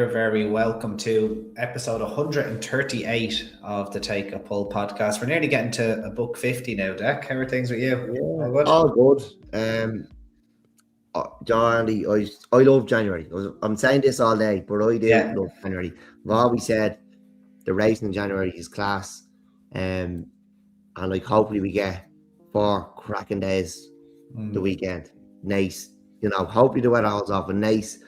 you're very welcome to episode 138 of the Take a Pull podcast. We're nearly getting to a book 50 now, Dec. How are things with you? Yeah, All good? all good. John, Andy, I love January. I'm saying this all day, but I do love January. I've always said the racing in January is class. And like hopefully we get 4 cracking days the weekend. Nice. Hopefully the weather holds off. A nice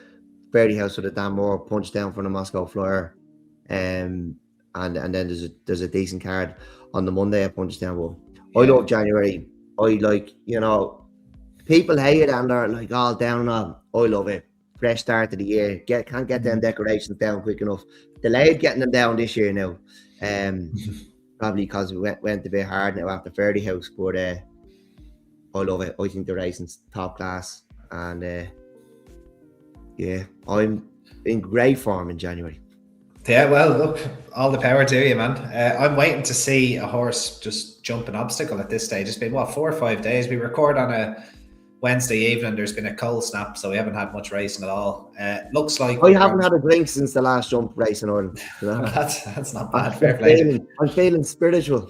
Birdie House with a damn more punch down from the Moscow Flyer. And then there's a decent card on the Monday at Punchestown. But I love January. I like, people hate it and they're like all down and all. I love it. Fresh start of the year. Can't get them decorations down quick enough. Delayed getting them down this year now. Probably because we went a bit hard now after Birdie House. But I love it. I think the racing's top class. And I'm in great form in January. Yeah, well, look, all the power to you, man. I'm waiting to see a horse just jump an obstacle at this stage. It's been, 4 or 5 days? We record on a Wednesday evening. There's been a cold snap, so we haven't had much racing at all. Looks like... I haven't had a drink since the last jump race in Ireland. That's not bad. Fair play. I'm feeling spiritual.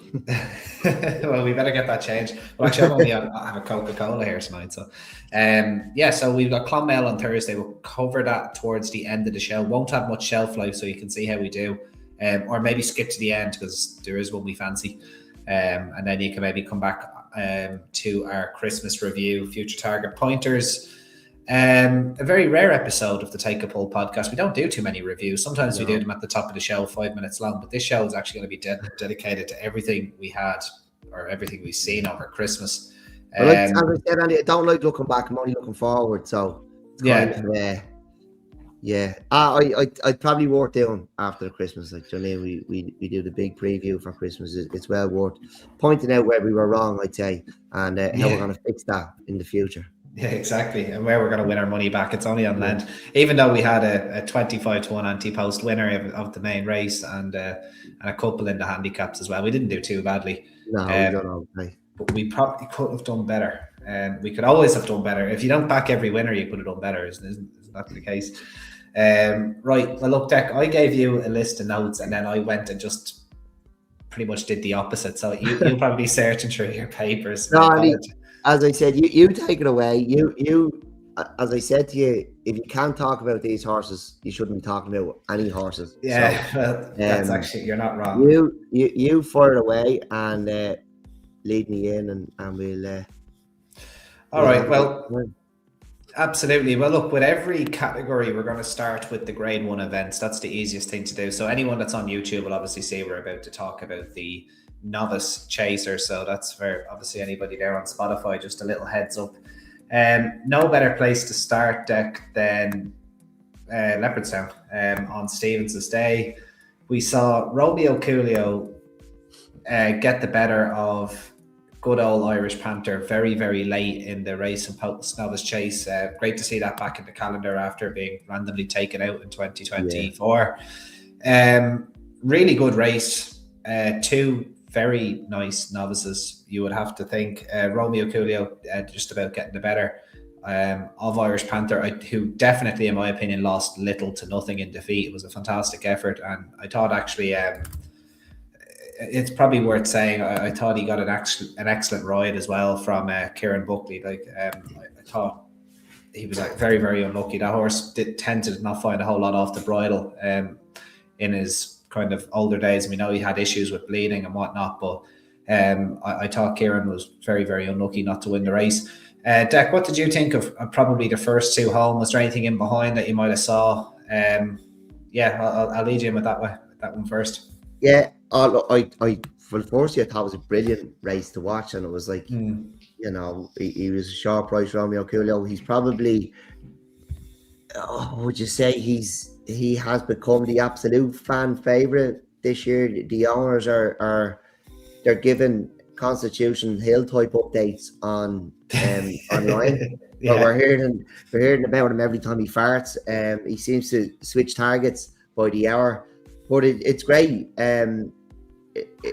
Well, we better get that changed. Well, actually, I have a Coca-Cola here tonight. So, so we've got Clonmel on Thursday. We'll cover that towards the end of the show. Won't have much shelf life, so you can see how we do. Or maybe skip to the end because there is one we fancy. And then you can maybe come back to our Christmas review, future target pointers. A very rare episode of the Take a Pull podcast. We don't do too many reviews. Sometimes we do them at the top of the show, 5 minutes long, but this show is actually going to be dedicated to everything we had or everything we've seen over Christmas. As I said, Andy, I don't like looking back. I'm only looking forward. So I'd probably worth doing after Christmas. Like, we do the big preview for Christmas. It's well worth pointing out where we were wrong, I'd say, and how we're going to fix that in the future. Yeah, exactly. And where we're going to win our money back. It's only on Lent. Even though we had a 25-1 anti-post winner of the main race and a couple in the handicaps as well. We didn't do too badly. No, we don't know. But we probably could have done better. We could always have done better. If you don't back every winner, you could have done better. Isn't that the case? Right. Well, look, Dec, I gave you a list of notes and then I went and just pretty much did the opposite. So you'll probably be searching through your papers. No, as I said, you take it away. You, as I said to you, if you can't talk about these horses, you shouldn't be talking about any horses. Yeah, so, well, that's actually, you're not wrong. You fire it away and lead me in, and we'll. All right. Well, absolutely. Well, look, with every category, we're going to start with the Grade 1 events. That's the easiest thing to do. So anyone that's on YouTube will obviously see we're about to talk about the Novice Chaser, so that's for obviously anybody there on Spotify, just a little heads up. No better place to start, Dec, than Leopardstown on Stevens's Day. We saw Romeo Coolio get the better of good old Irish Panther very, very late in the race and post Novice Chase. Great to see that back in the calendar after being randomly taken out in 2024. Really good race. 2 very nice novices, you would have to think. Romeo Coolio just about getting the better of Irish Panther, who definitely, in my opinion, lost little to nothing in defeat. It was a fantastic effort, and I thought actually it's probably worth saying I thought he got an excellent ride as well from Kieran Buckley. Like I thought he was like very, very unlucky. That horse did tend to not find a whole lot off the bridle in his kind of older days. We know he had issues with bleeding and whatnot, but I thought Kieran was very, very unlucky not to win the race. Dec, what did you think of probably the first 2 home? Was there anything in behind that you might have saw? I'll lead you in with that one first. Yeah, I for the first year I thought it was a brilliant race to watch, and it was like he was a sharp price, Romeo Coolio. He's probably would you say he has become the absolute fan favorite this year? The owners they're giving Constitution Hill type updates on online. But we're hearing about him every time he farts. He seems to switch targets by the hour, but it's great.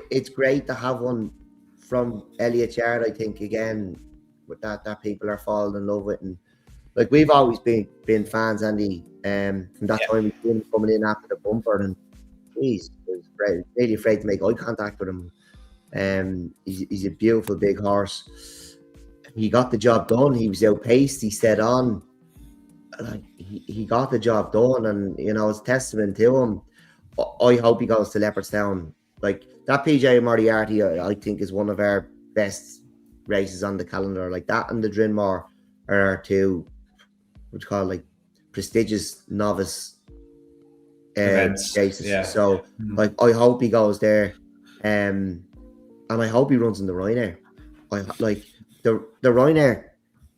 It's great to have one from Elliott Yard. I think again with that people are falling in love with, and like we've always been fans, Andy. From that time we've been coming in after the bumper, and he's really afraid to make eye contact with him. He's a beautiful big horse. He got the job done. He was outpaced. He stayed on. Like he got the job done, and it's testament to him. I hope he goes to Leopardstown. Like that PJ Moriarty, I think is one of our best races on the calendar. Like that and the Drinmore are our two, what you call like prestigious novice races. Yeah. So like I hope he goes there, and I hope he runs in the Ryanair. Like the Ryanair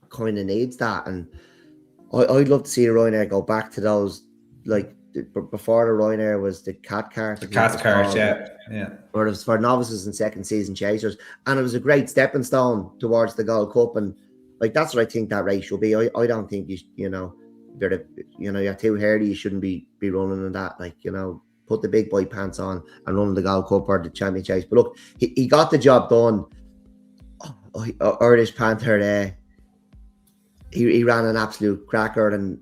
kind of needs that, and I'd love to see the Ryanair go back to those, like before the Ryanair was the cat cart. The cat cart, yeah. Or it was for novices and second season chasers, and it was a great stepping stone towards the Gold Cup. And like that's what I think that race should be. I don't think you're too hairy. You shouldn't be running in that. Like put the big boy pants on and run the Gold Cup or the Champion Chase. But look, he got the job done. Irish Panther there. He ran an absolute cracker, and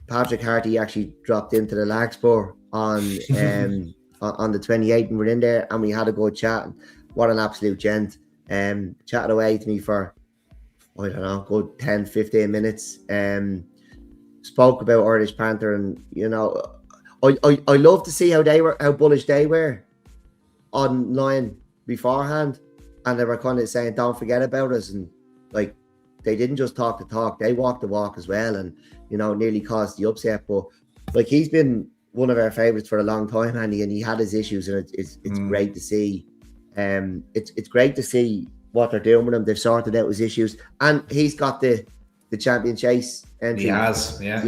Patrick Harty actually dropped into the Larkspur on the 28th, and we're in there, and we had a good chat. What an absolute gent! Chatted away to me for I don't know, good 10-15 minutes. Spoke about Irish Panther, and I love to see how bullish they were online beforehand, and they were kind of saying, "Don't forget about us," and like. They didn't just talk the talk; they walked the walk as well, and nearly caused the upset. But like he's been one of our favourites for a long time, Andy, and he had his issues, and it's great to see. It's great to see what they're doing with him. They've sorted out his issues, and he's got the Champion Chase entry. He has, yeah.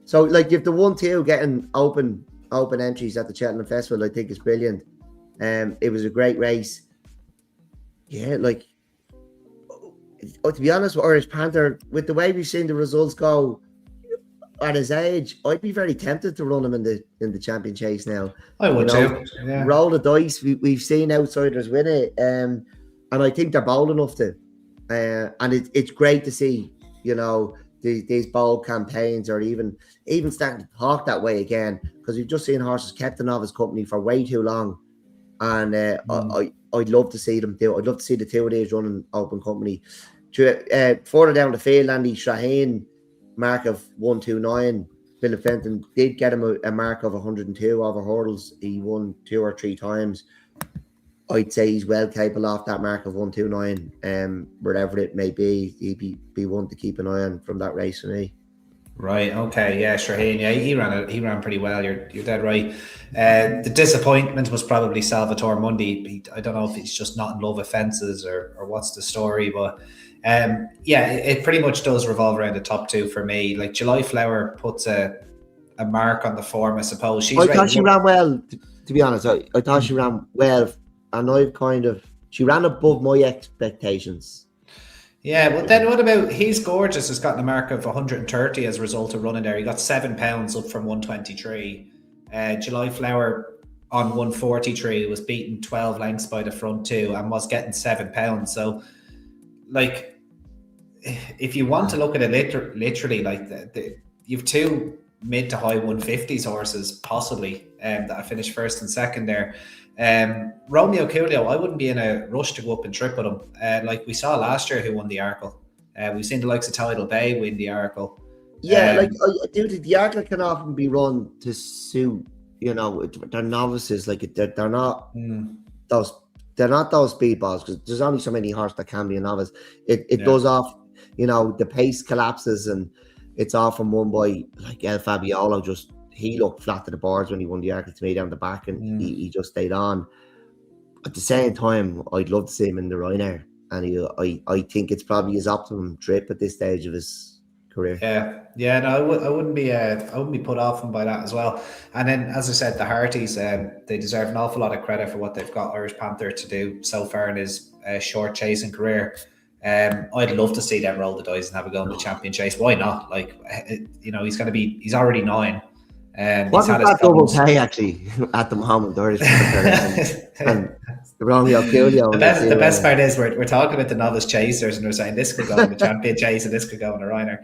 So like if the 1-2 getting open entries at the Cheltenham Festival, I think is brilliant. It was a great race. Yeah, like. To be honest with Irish Panther, with the way we've seen the results go at his age, I'd be very tempted to run him in the Champion Chase now. I would too. Yeah. Roll the dice. We've seen outsiders win it, and I think they're bold enough to. And it's great to see, these bold campaigns, or even starting to talk that way again, because we've just seen horses kept in Novice company for way too long, and I'd love to see them do. I'd love to see the two of these running open company. Further down the field, Andy Shaheen, mark of 129. Philip Fenton did get him a mark of 102 over hurdles. He won 2 or 3 times. I'd say he's well capable off that mark of 129. Wherever it may be, he'd be one to keep an eye on from that race for me. Right. Okay. Yeah. Shaheen. Yeah, he ran pretty well. You're dead right. The disappointment was probably Salvatore Mundi. I don't know if he's just not in love with fences or what's the story, but. It pretty much does revolve around the top 2 for me. Like July Flower puts a mark on the form, I suppose. I thought she ran well, to be honest. I thought she ran well, and she ran above my expectations. Yeah, but then what about He's Gorgeous has gotten a mark of 130 as a result of running there. He got 7 pounds up from 123. July Flower on 143 was beaten 12 lengths by the front 2 and was getting 7 pounds. So, like, if you want to look at it literally, like you've 2 mid to high 150s horses possibly that I finished first and second there. Romeo Coolio, I wouldn't be in a rush to go up and trip with him. Like we saw last year who won the Arkle. We've seen the likes of Tidal Bay win the Arkle. Yeah, the Arkle can often be run to suit, they're novices. Like they're not those. They're not those speedballs, because there's only so many horses that can be a novice. It does off, the pace collapses, and it's often won by like El Fabiolo. He looked flat to the boards when he won the Arkle to me down the back, and he just stayed on. At the same time, I'd love to see him in the Ryanair, and I think it's probably his optimum trip at this stage of his career. Yeah. No, I wouldn't be put off him by that as well. And then, as I said, the Harties, they deserve an awful lot of credit for what they've got Irish Panther to do so far in his short chasing career. I'd love to see them roll the dice and have a go in the Champion Chase. Why not? Like, he's already 9. What's that double pay actually at the moment, Irish Panther? and Romeo Coolio. The best part is we're talking about the novice chasers and we're saying this could go in the champion chase and this could go in a Reiner.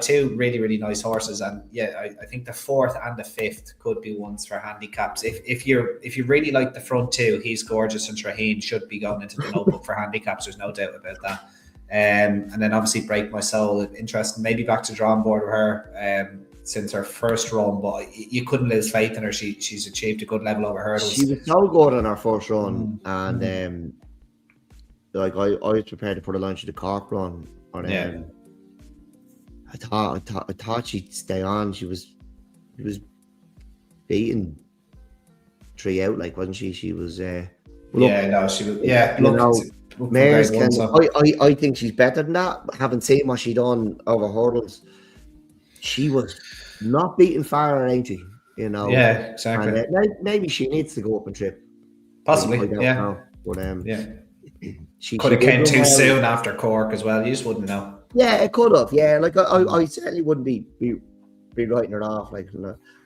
Two really, really nice horses. And I think the fourth and the fifth could be ones for handicaps. If you really like the front two, He's Gorgeous and Traheen should be going into the notebook for handicaps. There's no doubt about that. And then obviously Break My Soul, interesting. Maybe back to drawing board with her. Since her first run, but you couldn't lose faith in her. She's achieved a good level over hurdles. She was so good on her first run, and I was prepared to put a lunch at the Cork run. I thought she'd stay on. She was beaten 3 out, like, wasn't she? She was. She was. Mare's I think she's better than that. Having seen what she done over hurdles, she was not beating far, ain't she? Yeah, exactly. And maybe she needs to go up and trip. Possibly, I don't know. But she could have came too soon after Cork as well. You just wouldn't know. Yeah, it could have. Yeah, like I certainly wouldn't be writing her off. Like,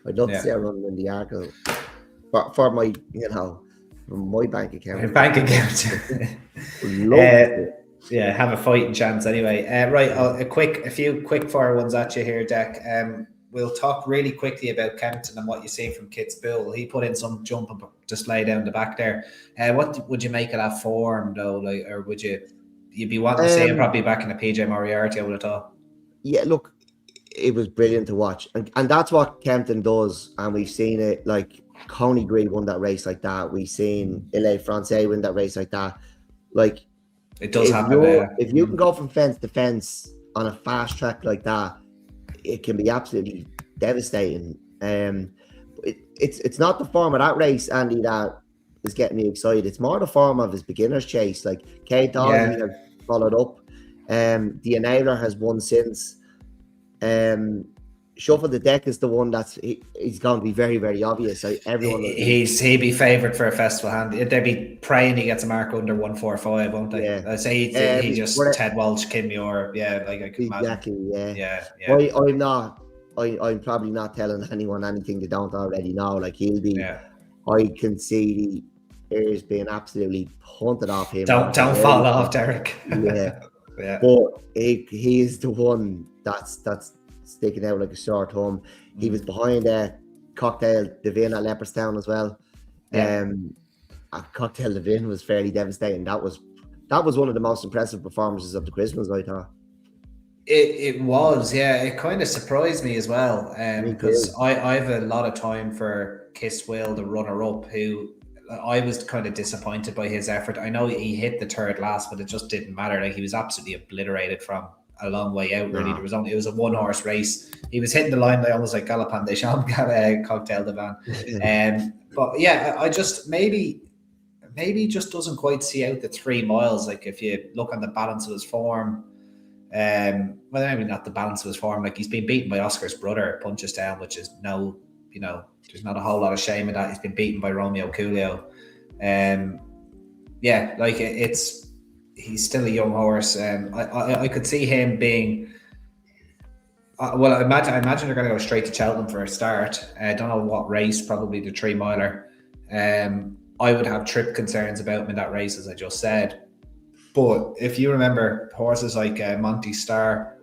I'd love to see her running in the Arco for my from my bank account. Your bank account. Have a fighting chance anyway. Right, a few quick fire ones at you here, Dec. We'll talk really quickly about Kempton and what you see from Kit's Bull. He put in some jump and display down the back there. What would you make of that form though? Like, or would you'd be wanting to see him probably back in the PJ Moriarty, I would have thought. Yeah, look, it was brilliant to watch, and that's what Kempton does, and we've seen it. Like, Coney Green won that race like that. We've seen Ile Francais win that race like that. Like, it does happen. If you can go from fence to fence on a fast track like that, it can be absolutely devastating. It's not the form of that race, Andy, that is getting me excited. It's more the form of his beginner's chase. Like, Kate Dawson has followed up. The Enabler has won since. Shuffle the Deck is the one he's going to be very, very obvious. Like, everyone, he'd be favoured for a festival hand. They'd be praying he gets a mark under 145, won't they? Yeah. I'd say he just Ted Walsh, Kim Muir. Yeah, like I could exactly. Imagine. Yeah. I'm not. I'm probably not telling anyone anything they don't already know. Like, he'll be. Yeah. I can see the ears being absolutely punted off him. Don't fall off, Derek. Yeah. But he is the one that's sticking out like a sore thumb. He was behind Cocktail Devin at Leopardstown as well. Cocktail Devin was fairly devastating. That was one of the most impressive performances of the Christmas, I thought. It was, yeah. It kind of surprised me as well, because I have a lot of time for Kiss Will, the runner-up, who I was kind of disappointed by his effort. I know he hit the third last, but it just didn't matter. Like, he was absolutely obliterated from a long way out, really. It was a one-horse race. He was hitting the line like almost like Galopin des Champs, Cocktail Devin. But yeah, I just maybe just doesn't quite see out the 3 miles. Like, if you look on the balance of his form, well, maybe not the balance of his form. Like, he's been beaten by Oscar's brother, Punchestown, which is there's not a whole lot of shame in that. He's been beaten by Romeo Coolio. He's still a young horse. I could see him being. I imagine they're going to go straight to Cheltenham for a start. I don't know what race, probably the 3 miler. I would have trip concerns about him in that race, as I just said. But if you remember horses like Monty Star,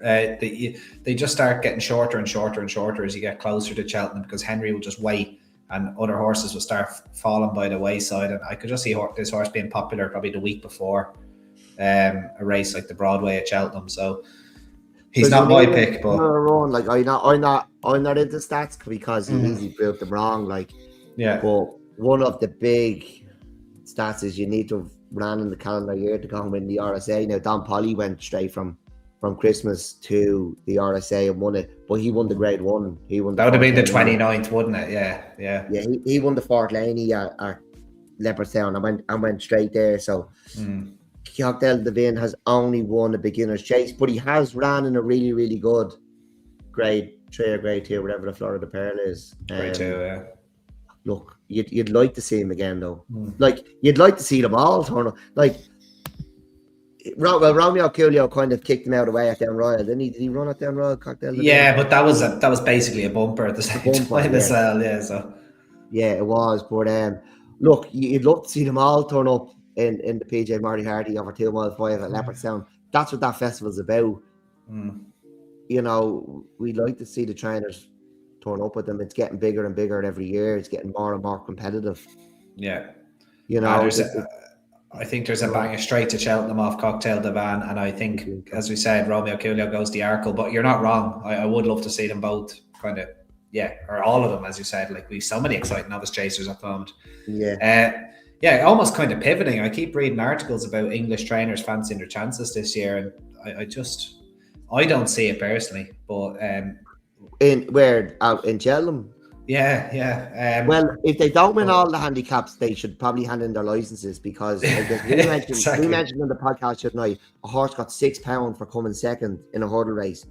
they just start getting shorter and shorter and shorter as you get closer to Cheltenham, because Henry will just wait and other horses will start falling by the wayside. And I could just see this horse being popular probably the week before a race like the Broadway at Cheltenham. So he's not my pick, but like I'm not into stats because he easily proved them wrong. Like, but one of the big stats is you need to have ran in the calendar year to go and win the RSA. Now, Don Polly went straight from Christmas to the RSA and won it, but he won the Grade 1. He won. That would have been the 29th, wouldn't it? Yeah. He won the Fort Laney at Leopardstown and went straight there. So Cocktail Devin has only won a beginner's chase, but he has ran in a really, really good Grade 3 or Grade 2, whatever the Florida Pearl is. Grade 2, yeah. Look, you'd like to see him again, though. Like, you'd like to see them all turn up. Like, Romeo Coolio kind of kicked him out away at Down Royal, didn't he? Did he run at Down Royal, Cocktail? Yeah, but that was basically a bumper at the same time as well. Yeah, so yeah, it was. But look, you'd love to see them all turn up in the PJ Marty Hardy over 2 mile 5 at Leopardstown. That's what that festival's about. You know, we like to see the trainers turn up with them. It's getting bigger and bigger every year. It's getting more and more competitive. Yeah. You know, I think there's a banger straight to Cheltenham off Cocktail Divan, and I think, as we said, Romeo Coolio goes the Arkle, but you're not wrong. I would love to see them both kind of, or all of them, as you said. Like, we've so many exciting novice chasers at the moment. Almost kind of pivoting. I keep reading articles about English trainers fancying their chances this year, and I don't see it personally, but out in Cheltenham. Well, if they don't win all the handicaps, they should probably hand in their licenses, because we mentioned on the podcast tonight, a horse got £6 for coming second in a hurdle race.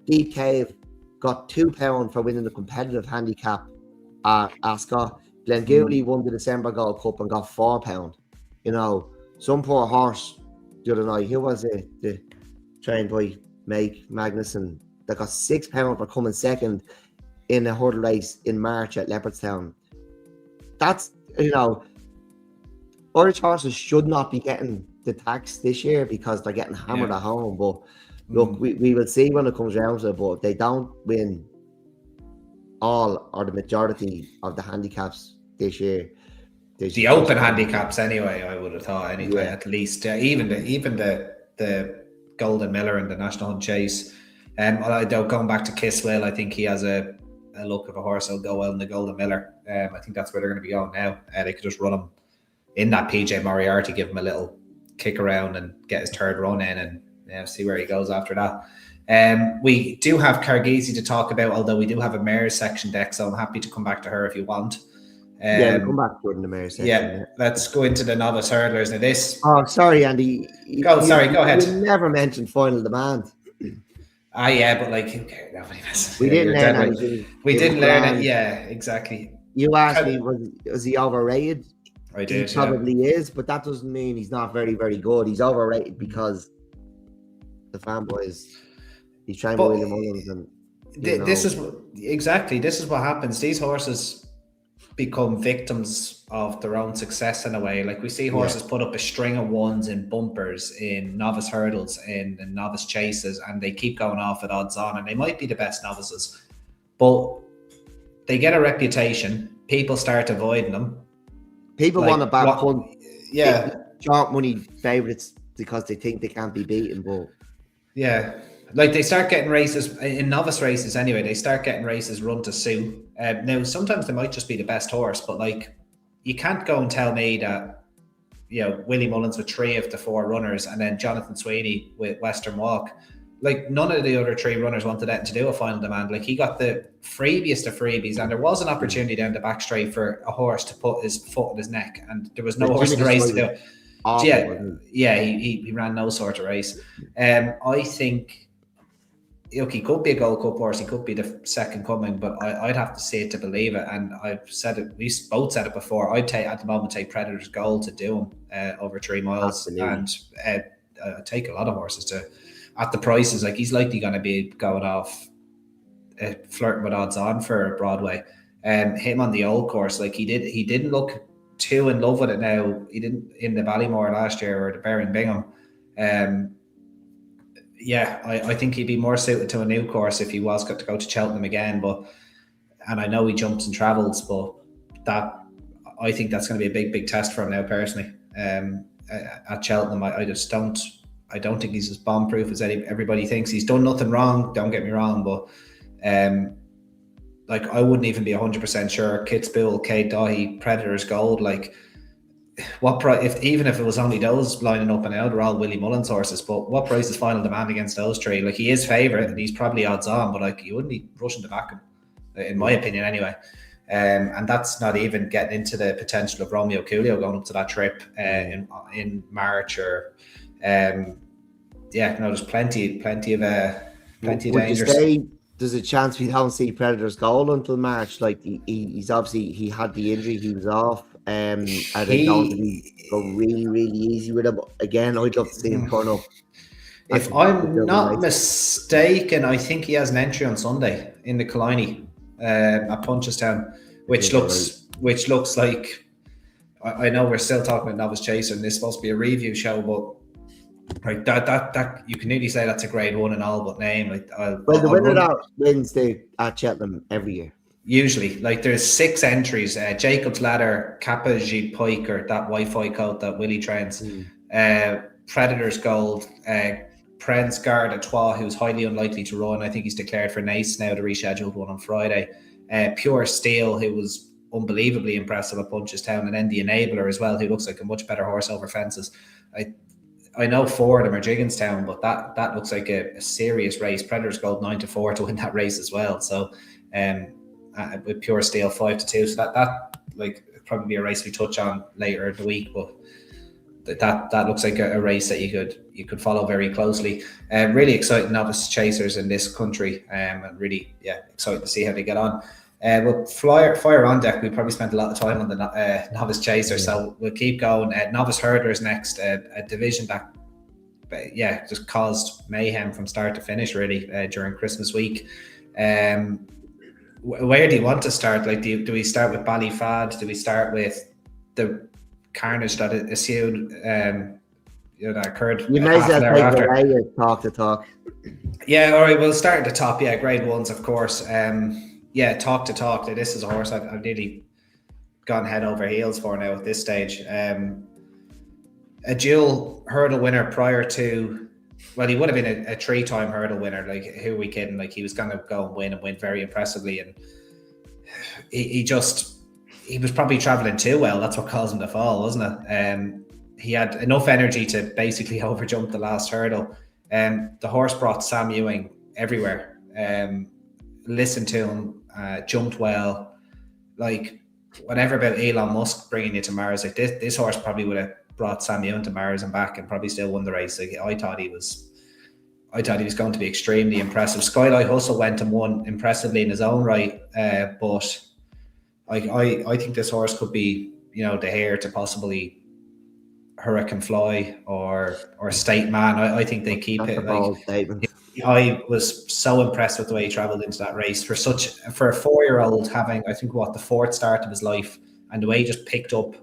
Deep Cave got £2 for winning the competitive handicap at Ascot. Glengooly won the December Gold Cup and got £4. You know, some poor horse the other night, who was it? The trained by Meg Magnuson, that got £6 for coming second in a hurdle race in March at Leopardstown. That's, you know, Irish horses should not be getting the tax this year because they're getting hammered at home. But look, we will see when it comes around to it. But if they don't win all or the majority of the handicaps this year, the open handicaps anyway, I would have thought anyway, at least even the Golden Miller and the National Hunt Chase. Going back to Kisswell, I think he has a look of a horse that'll go well in the Golden Miller. I think that's where they're going to be going now. They could just run him in that PJ Moriarty, give him a little kick around and get his third run in, and see where he goes after that. We do have Carghese to talk about, although we do have a Mare section deck, so I'm happy to come back to her if you want. We'll come back to the Mare section. Let's go into the novice hurdlers. Now this... Oh, sorry, Andy. Go ahead. You never mentioned Final Demand. But like, who cares? Nobody messes. We didn't learn anything. We didn't learn it. Yeah, exactly. You asked me, was he overrated? I did. He probably is, but that doesn't mean he's not very, very good. He's overrated because the fanboys. He's trying to William Mullins, and this is what happens. These horses become victims of their own success in a way. Like, we see horses put up a string of ones in bumpers, in novice hurdles, in novice chases, and they keep going off at odds on, and they might be the best novices, but they get a reputation. People start avoiding them. People want to back one. Short money favourites because they think they can't be beaten, but like, they start getting races in novice races anyway. They start getting races run to suit. Now, sometimes they might just be the best horse, but like, you can't go and tell me that, Willie Mullins with 3 of the 4 runners, and then Jonathan Sweeney with Western Walk. Like, none of the other 3 runners wanted that to do a Final Demand. Like, he got the freebiest of freebies, and there was an opportunity down the back straight for a horse to put his foot in his neck, and there was no horse in the race to do it. He ran no sort of race. I think, look, he could be a Gold Cup horse, he could be the second coming, but I'd have to see it to believe it. And I've said it, we both said it before, I'd take Predator's Gold to do him over 3 miles. Absolutely. And I'd take a lot of horses to, at the prices, like, he's likely going to be going off flirting with odds on for Broadway. Him on the old course, like, he didn't look too in love with it now. He didn't in the Ballymore last year, or the Baron Bingham. I think he'd be more suited to a new course if he was got to go to Cheltenham again. And I know he jumps and travels, but I think that's going to be a big test for him now personally. At Cheltenham, I don't think he's as bomb-proof as everybody thinks. He's done nothing wrong, don't get me wrong, but like, I wouldn't even be 100% sure. Kitzbühel, Kate Dahi, Predator's Gold, like, what price? Even if it was only those lining up and out, they're all Willie Mullins horses. But what price is Final Demand against those 3? Like, he is favourite and he's probably odds on, but like, you wouldn't be rushing to back him, in my opinion, anyway. And that's not even getting into the potential of Romeo Coolio going up to that trip in March, or there's plenty of dangers. Would you say there's a chance we don't see Predator's Goal until March? Like, he's obviously, he had the injury, he was off. Are they going to go really, really easy with him? Again, I'd love to see him turn up. If I'm not mistaken, I think he has an entry on Sunday in the Killiney at Punchestown, which looks like I know we're still talking about Novice Chaser, and this is supposed to be a review show, but like that you can nearly say that's a grade 1 in all but name. Like, the winner that wins at Cheltenham every year. Usually, like there's 6 entries: Jacob's Ladder, Kappa G Piker, that Wi-Fi code that Willie trains, Predator's Gold, Prince Guard à Trois, who's highly unlikely to run. I think he's declared for Nace now, the rescheduled one on Friday. Pure Steel, who was unbelievably impressive at Punchestown, and then the Enabler as well, who looks like a much better horse over fences. I know 4 of them are Jigginstown, but that looks like a serious race. Predator's Gold 9-4 to win that race as well. So with Pure Steel 5-2, so that like probably be a race we touch on later in the week, but that looks like a race that you could follow very closely. Really exciting Novice Chasers in this country, and really excited to see how they get on. But fire on deck. We probably spent a lot of time on the Novice Chaser, so we'll keep going. Novice Hurdlers next, a division that just caused mayhem from start to finish really during Christmas week. Where do you want to start? Like, do we start with Ballyfad? Do we start with the carnage that ensued? That occurred. You may as well take it away talk to talk. Yeah, all right. We'll start at the top. Yeah, grade 1s, of course. Talk to talk. This is a horse I've nearly gone head over heels for now at this stage. A dual hurdle winner prior to. Well, he would have been a 3-time hurdle winner. Like, who are we kidding? Like, he was going to go and win very impressively, and he was probably traveling too well. That's what caused him to fall, wasn't it? He had enough energy to basically overjump the last hurdle. The horse brought Sam Ewing everywhere. Listened to him, jumped well. Like, whatever about Elon Musk bringing you to Mars, like this horse probably would have brought Sam Ewing to Mars and back, and probably still won the race. Like, I thought he was going to be extremely impressive. Skylight Hustle went and won impressively in his own right, but I think this horse could be, the heir to possibly Hurricane Fly or State Man. I think they keep it. Like, I was so impressed with the way he travelled into that race for a 4-year-old, having, I think, the 4th start of his life, and the way he just picked up.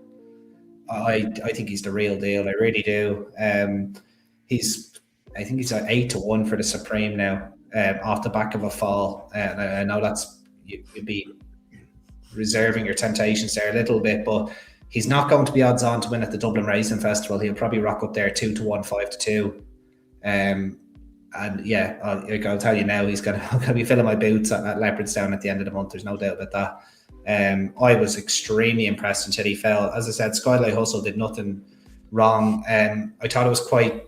I think he's the real deal. I really do. I think he's at 8-1 for the Supreme now, off the back of a fall. And I know you'd be reserving your temptations there a little bit, but he's not going to be odds on to win at the Dublin Racing Festival. He'll probably rock up there 2-1, 5-2. And I'll tell you now, he's going to be filling my boots at Leopardstown at the end of the month. There's no doubt about that. I was extremely impressed until he fell. As I said, Skylight Hustle did nothing wrong. I thought it was quite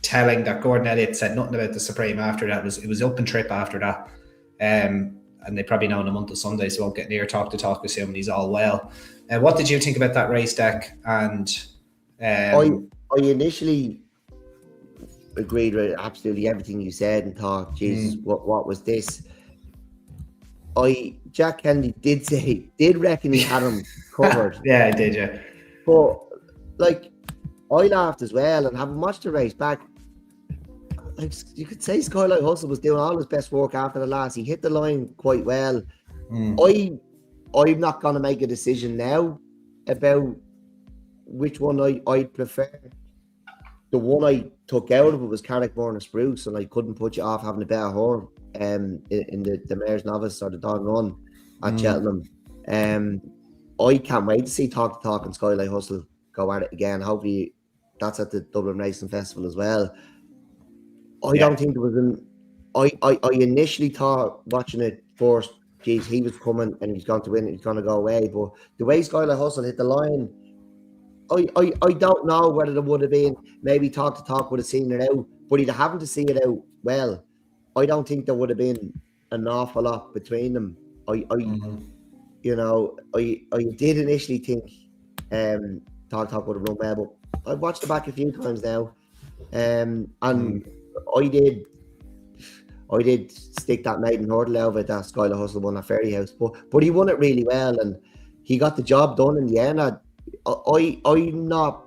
telling that Gordon Elliott said nothing about the Supreme after that. It was up and trip after that. And they probably know in a month of Sundays, so won't get near talk to talk, assuming he's all well. What did you think about that race, Dec? And I initially agreed with absolutely everything you said and thought, Jesus, what was this? Jack Kennedy did reckon he had him covered. Yeah, I did, yeah. But like, I laughed as well, and having watched the race back, like, you could say Skylight Hustle was doing all his best work after the last. He hit the line quite well. I'm not going to make a decision now about which one I'd prefer. The one I took out of it was Carrickmore and Spruce, and I couldn't put you off having a better horse in the Mare's Novice or the Dawn Run at Cheltenham. I can't wait to see Talk to Talk and Skylight Hustle go at it again. Hopefully that's at the Dublin Racing Festival as well. I don't think there was I initially thought watching it first, geez, he was coming and he's going to win, he's going to go away. But the way Skylight Hustle hit the line, I don't know whether there would have been, maybe Talk to Talk would have seen it out, but he'd have to see it out well. I don't think there would have been an awful lot between them. I did initially think Talk to Talk would have run well, but I've watched it back a few times now, and I did stick that maiden hurdle out of that Skylight Hustle won at Ferry House, but he won it really well and he got the job done in the end. I'm not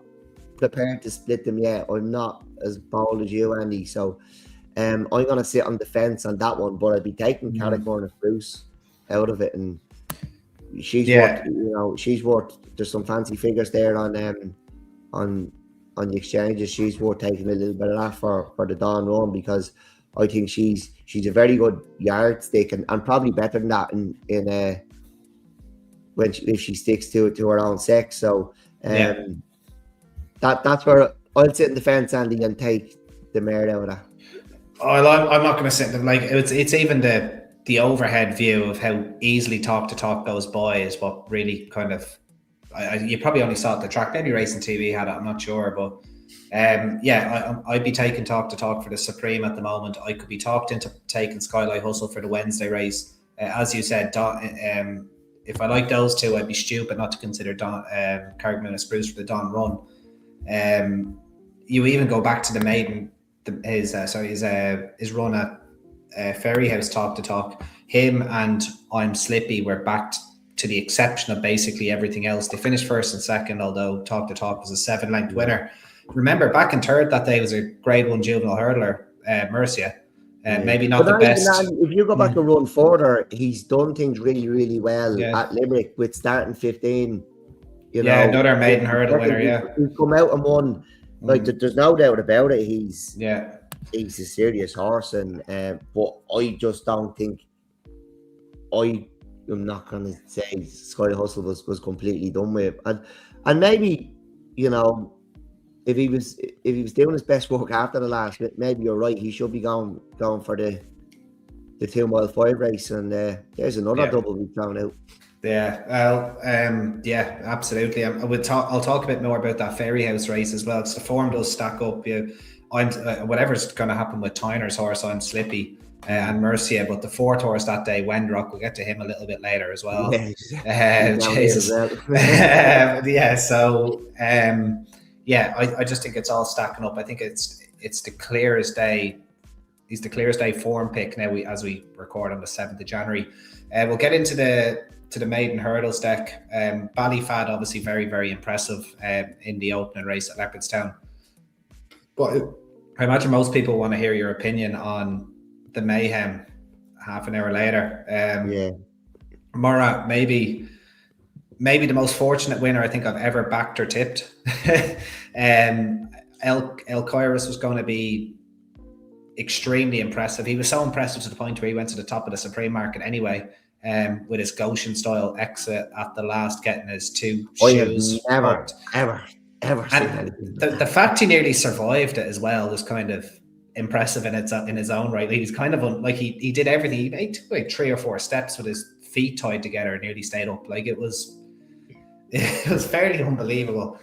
prepared to split them yet. I'm not as bold as you, Andy. So I'm going to sit on the fence on that one, but I'd be taking Carrickmore and Bruce out of it. And she's worth, you know, she's worth. There's some fancy figures there on the exchanges. She's worth taking a little bit of that for the Dawn Run, because I think she's a very good yardstick, and probably better than that in if she sticks to her own sex. So that's where I'll sit in the fence, Andy, and take the Mare out of that. I'm not going to sit there. Like, it's even the overhead view of how easily Talk to Talk goes by is what really kind of, you probably only saw it at the track. Maybe Racing TV had it, I'm not sure, but I'd be taking Talk to Talk for the Supreme at the moment. I could be talked into taking Skylight Hustle for the Wednesday race. As you said, if I like those two, I'd be stupid not to consider Carrickmillan Spruce for the Dawn Run. You even go back to the maiden, his run at Ferry House, Talk to Talk. Him and I'm Slippy were backed to the exception of basically everything else. They finished first and second, although Talk to Talk was a 7-length winner. Remember, back in third that day was a Grade 1 juvenile hurdler, Mercia. Maybe not the best. If you go back a run further, he's done things really, really well at Limerick with starting 15. You know, another maiden hurdle winner. He's come out and won. Like, there's no doubt about it. He's a serious horse, and but I just don't think I'm not going to say Sky Hustle was completely done with, and maybe, you know, if he was doing his best work after the last bit, maybe you're right. He should be going for the 2 mile 5 race, and there's another double we've thrown out. Yeah, well, absolutely. I'll talk a bit more about that Ferry House race as well, because the form does stack up. I'm whatever's going to happen with Tyner's horse, I'm Slippy, and Mercia, but the fourth horse that day, Wendrock, we'll get to him a little bit later as well. Jesus. I just think it's all stacking up. I think it's the clearest day. He's the clearest day form pick now. As we record on the 7th of January, we'll get into the maiden hurdles deck. Ballyfad obviously very, very impressive in the opening race at Leopardstown. But I imagine most people want to hear your opinion on the Mayhem half an hour later. Mara, maybe the most fortunate winner I think I've ever backed or tipped. El Kairos was going to be extremely impressive. He was so impressive to the point where he went to the top of the Supreme market anyway, with his Goshen style exit at the last, getting his 2 shoes. Ever seen anything. The fact he nearly survived it as well was kind of impressive in his own right. He was kind of like he did everything. He took like 3 or 4 steps with his feet tied together and nearly stayed up. Like, it was fairly unbelievable.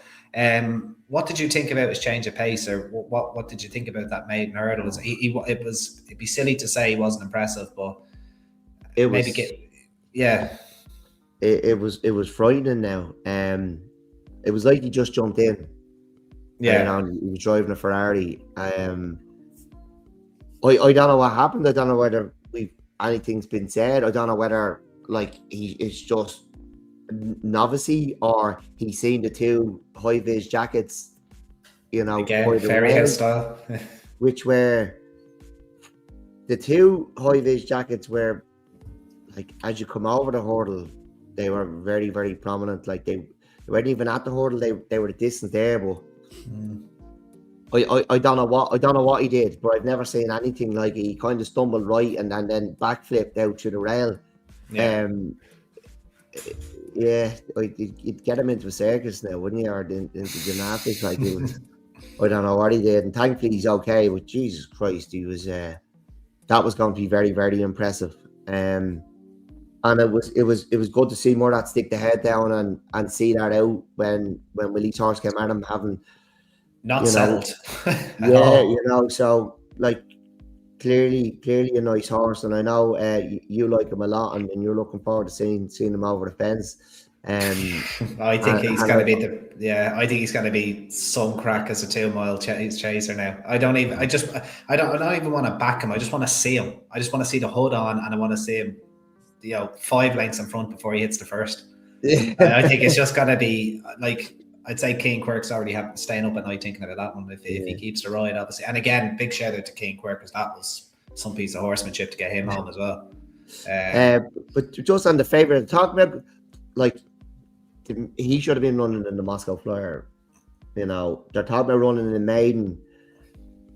What did you think about his change of pace, or what did you think about that maiden hurdle? It'd be silly to say he wasn't impressive, but it was frightening now. It was like he just jumped in. Yeah, he was driving a Ferrari. I don't know what happened. I don't know whether anything's been said. I don't know whether like he is just novice or he's seen the 2 high-vis jackets, you know, again, Ferry House style, which were the 2 high-vis jackets were like, as you come over the hurdle, they were very, very prominent. Like, they weren't even at the hurdle; they were the distance there. But I don't know what he did, but I've never seen anything like it. He kind of stumbled right and then backflipped out to the rail. You'd get him into a circus now, wouldn't you, or into gymnastics? Like, it was, I don't know what he did, and thankfully he's okay. But Jesus Christ, he was that was going to be very, very impressive. And it was good to see more that stick the head down and see that out when Willie's horse came at him, having not settled. So like clearly a nice horse, and I know you like him a lot, and you're looking forward to seeing him over the fence. I think he's going to be some crack as a 2 mile chaser now. I don't even want to back him. I just want to see him. I just want to see the hood on, and I want to see him, 5 lengths in front before he hits the first. I think it's just going to be like, I'd say King Quirk's already staying up at night thinking about that one if he keeps the ride, obviously. And again, big shout out to King Quirk, because that was some piece of horsemanship to get him home as well. But just on the favourite, talk about like he should have been running in the Moscow Flyer. You know, they're talking about running in the maiden,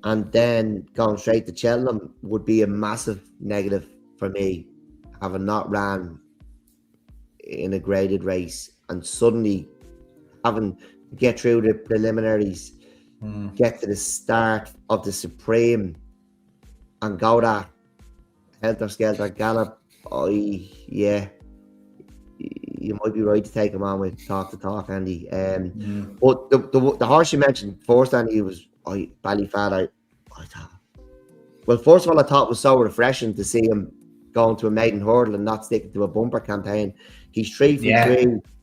and then going straight to Cheltenham would be a massive negative for me, having not ran in a graded race and suddenly having to get through the preliminaries, get to the start of the Supreme, and go that helter-skelter gallop. You might be right to take him on with talk, Andy. But the horse you mentioned first, Andy, was Ballyfat. I thought, well, first of all, I thought it was so refreshing to see him going to a maiden hurdle and not sticking to a bumper campaign. He's 3 from 3.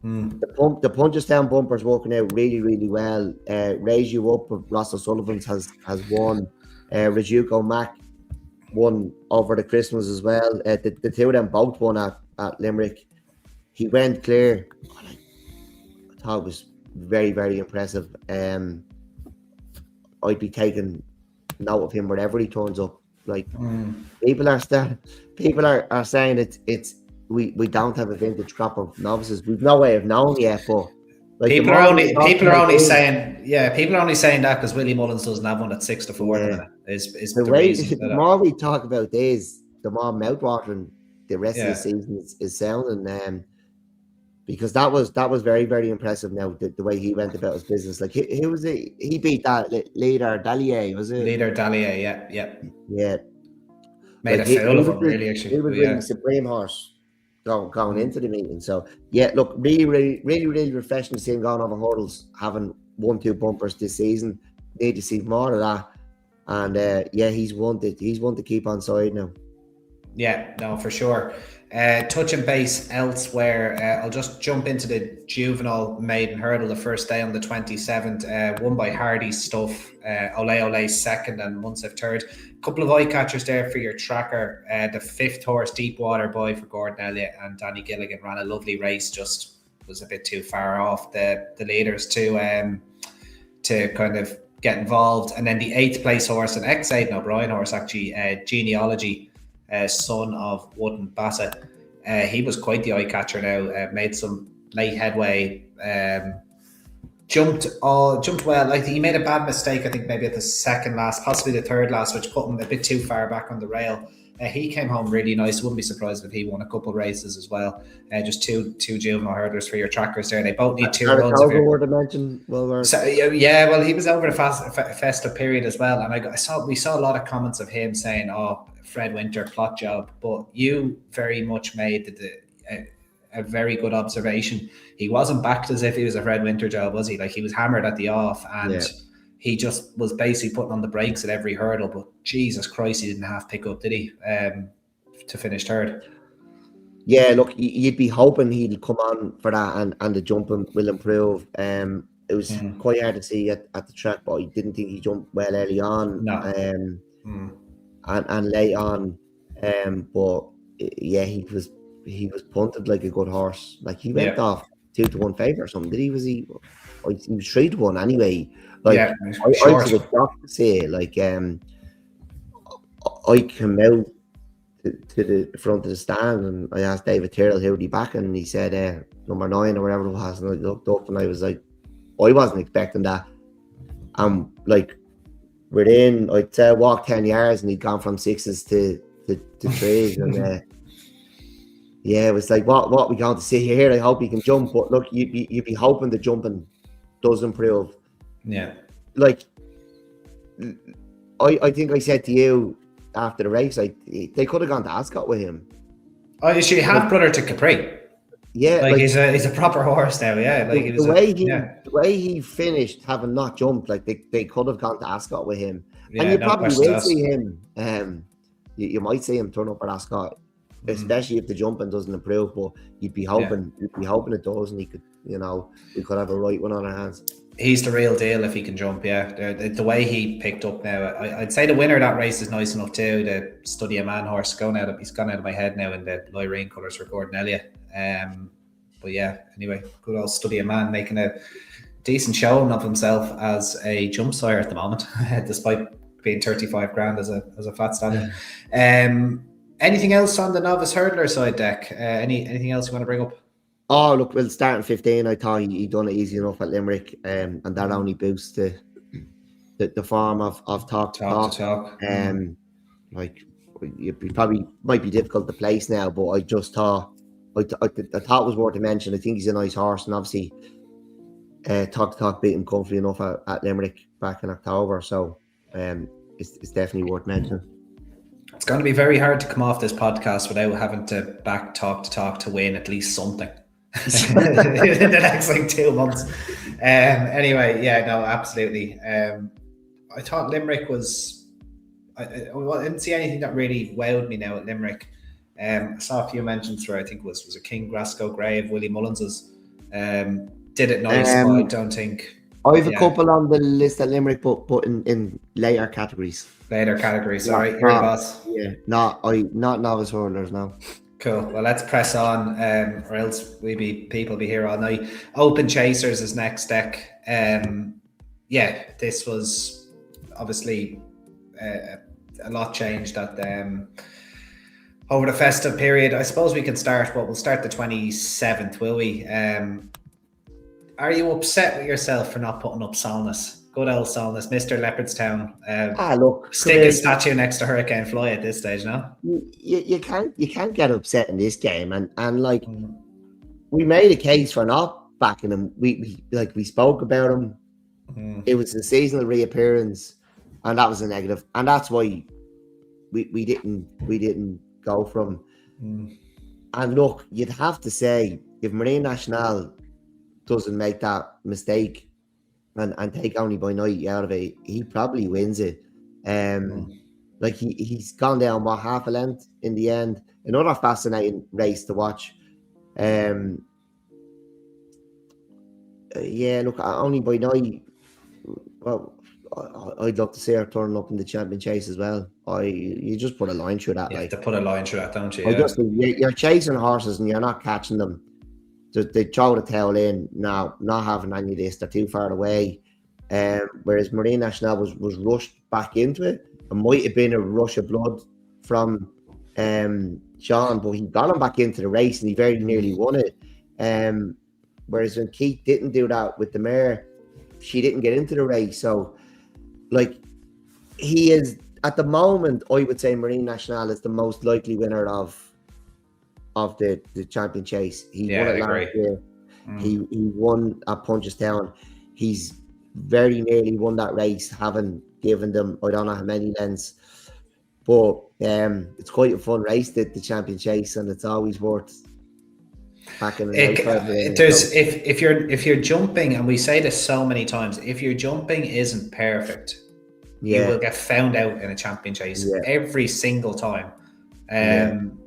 The Punchestown bumper's working out really, really well. Raise You Up of Ross O'Sullivan's has won. Rajuco Mac won over the Christmas as well. The two of them both won at Limerick. He went clear. I thought it was very, very impressive. I'd be taking note of him wherever he turns up. Like people are saying we don't have a vintage crop of novices. We've no way of knowing yet, but like people are only saying that because Willie Mullins doesn't have one at 6 to 4 at the minute. Is the reason. The more we talk about this, the more mouthwatering the rest of the season is sounding. Because that was very, very impressive. Now the way he went about his business, like he was he beat that leader Dallier, was it? Leader Dallier, yeah. Made a fool of him, really. Actually, he was really supreme horse going into the meeting. So yeah, look, really, really, really, really refreshing to see him going over hurdles, having 1-2 bumpers this season. Need to see more of that, and he's one to keep on side now. Yeah, no, for sure. Touching base elsewhere, I'll just jump into the Juvenile maiden hurdle the first day on the 27th, won by Hardy Stuff, Ole second and Munsef third. A couple of eye catchers there for your tracker. The 5th horse, Deepwater Boy for Gordon Elliott and Danny Gilligan, ran a lovely race, just was a bit too far off the leaders to kind of get involved. And then the 8th place horse, an ex-Aidan O'Brien horse actually, Genealogy, son of Wooden Bassett. He was quite the eye catcher now, made some late headway, jumped well. Like he made a bad mistake, I think maybe at the second last, possibly the third last, which put him a bit too far back on the rail. He came home really nice. Wouldn't be surprised if he won a couple of races as well. Just two juvenile hurdlers for your trackers there. They both need 2 runs. Well, he was over the festive period as well, and we saw a lot of comments of him saying, "Oh, Fred Winter plot job," but you very much made a very good observation. He wasn't backed as if he was a Fred Winter job, was he? Like he was hammered at the off, and he just was basically putting on the brakes at every hurdle. But Jesus Christ, he didn't half pick up, did he? To finish third. Yeah, look, you'd be hoping he'd come on for that, and the jumping will improve. It was quite hard to see at the track, but I didn't think he jumped well early on. No. And late on, but yeah, he was punted like a good horse. Like he went off 2-1 favour or something. Did he? He was 3-1 anyway. Like I was shocked to say, like I came out to the front of the stand and I asked David Tyrrell who would he back, and he said number 9 or whatever it was, and I looked up and I was like, I wasn't expecting that. Like within, I'd say walk 10 yards and he'd gone from 6s to 3s, and it was like, what we going to see here? I hope he can jump, but look, you'd be hoping the jumping does improve. Yeah, like I think I said to you after the race, like they could have gone to Ascot with him. Oh, is she half brother to Capri? Yeah, like he's a proper horse now. Yeah, like the way he finished, having not jumped, like they could have gone to Ascot with him, and you probably will see him. You might see him turn up at Ascot, especially if the jumping doesn't improve. But you'd be hoping it does, and he could, we could have a right one on our hands. He's the real deal if he can jump. Yeah, the way he picked up now, I'd say the winner of that race is nice enough too. The Study a Man horse he's gone out of my head now in the Lyrene colours for Gordon Elliott. But yeah, anyway, good old Study a Man making a decent showing of himself as a jump sire at the moment, despite being 35 grand as a fat stallion. Anything else on the novice hurdler side, Dec? Anything else you want to bring up? Oh, look, well, starting 15, I thought he done it easy enough at Limerick, and that only boosts the form of talk to talk. Like, it probably might be difficult to place now, but I just thought, I thought it was worth a mention. I think he's a nice horse, and obviously, talk to talk beat him comfortably enough at Limerick back in October, so it's definitely worth mentioning. It's going to be very hard to come off this podcast without having to back talk to win at least something in the next 2 months. Anyway, yeah, no, absolutely. I thought Limerick was. I didn't see anything that really wowed me now at Limerick. I saw a few mentions where I think was a King Grasco Grave, Willie Mullins's. Did it nice, but I don't think. I have a couple on the list at Limerick, but in later categories. Later categories, all right, you're the boss. Yeah, not novice hurlers now. Cool. Well, let's press on, or else people be here all night. Open Chasers is next, Dec. Yeah, this was obviously a lot changed at over the festive period. I suppose we can start. Well, we'll start the 27th, will we? Are you upset with yourself for not putting up Solness? Good old Solness, Mr. Leopardstown. Look, stick a statue next to Hurricane Fly at this stage, no? You can't get upset in this game, and like we made a case for not backing him. We spoke about him. It was a seasonal reappearance, and that was a negative, and that's why we didn't go from. And look, you'd have to say if Marine Nationale doesn't make that mistake and take only by night out of it, he probably wins it. Like he's gone down half a length in the end. Another fascinating race to watch. Yeah, look, only by night. Well, I'd love to see her turning up in the champion chase as well. You just put a line through that. You have to put a line through that, don't you? You're chasing horses and you're not catching them. They throw the tail in. Now, not having any of this, they're too far away. Whereas Marine Nationale was rushed back into it. It might have been a rush of blood from Sean, but he got him back into the race and he very nearly won it. Whereas when Keith didn't do that with the Mare, she didn't get into the race. So, like, he is at the moment, I would say Marine Nationale is the most likely winner of the champion chase. He won it last year. He won at Punchestown. He's very nearly won that race, having given them I don't know how many lengths. But it's quite a fun race, the champion chase, and it's always worth backing it. If you're jumping, and we say this so many times, if your jumping isn't perfect, you will get found out in a champion chase every single time. And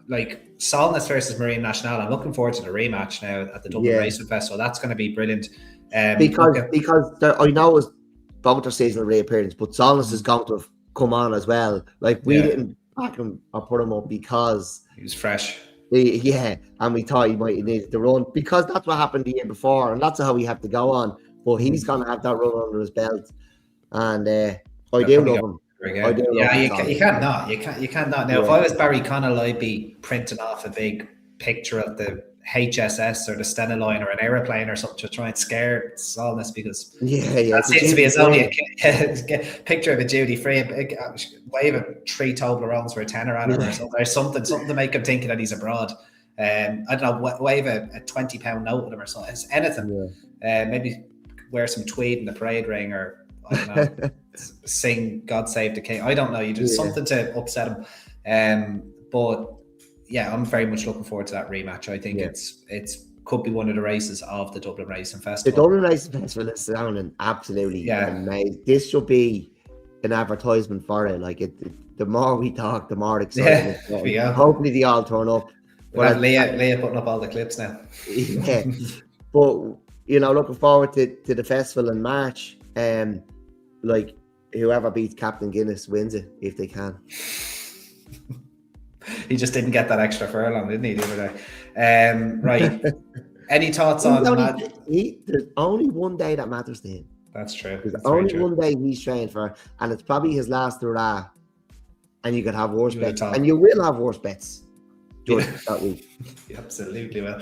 like Solness versus Marine Nationale, I'm looking forward to the rematch now at the Dublin Racing Festival. That's going to be brilliant. Because I know it's both their seasonal reappearance, but Solness is going to have come on as well. Like we didn't back him or put him up because he was fresh. And we thought he might have needed to run because that's what happened the year before, and that's how we have to go on. But he's going to have that run under his belt, and I do love him. You can't not. Now, if I was Barry Connell, I'd be printing off a big picture of the HSS or the Stena line or an aeroplane or something to try and scare Solness, because that seems to be his only picture of a duty free, wave a 3 Toblerones for a tenner at him or something to make him think that he's abroad. I don't know, wave a £20 note at him or something. It's anything. Maybe wear some tweed in the parade ring, or I don't know, sing God Save the King. I don't know. You do something to upset him. But yeah, I'm very much looking forward to that rematch. I think it's could be one of the races of the Dublin Racing Festival. The Dublin Racing Festival is sounding absolutely amazing. This should be an advertisement for it. Like the more we talk, the more exciting. Hopefully they all turn up. But Leah putting up all the clips now. But looking forward to the festival in March. Like whoever beats Captain Guinness wins it if they can. He just didn't get that extra furlong, didn't he, the other day? Right. Any thoughts on that? There's only one day that matters to him. That's true. There's only one day he's trained for, and it's probably his last hurrah. And you could have worse bets. And you will have worse bets. just that week. Absolutely will.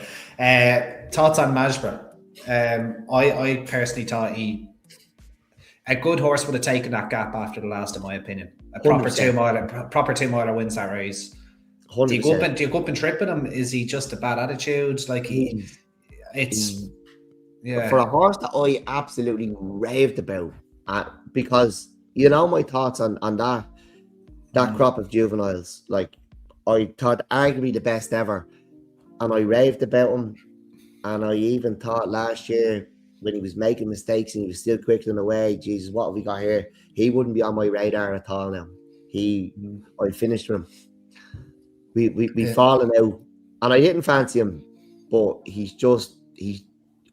Thoughts on Masborough? I personally thought a good horse would have taken that gap after the last, in my opinion. A proper 2-miler wins that race. 100%. Do you go up and trip with him? Is he just a bad attitude? Like for a horse that I absolutely raved about, because you know my thoughts on that crop of juveniles. Like, I thought arguably the best ever, and I raved about him. And I even thought last year, when he was making mistakes and he was still quickling away, Jesus, what have we got here? He wouldn't be on my radar at all now. I finished with him. We fallen out, and I didn't fancy him, but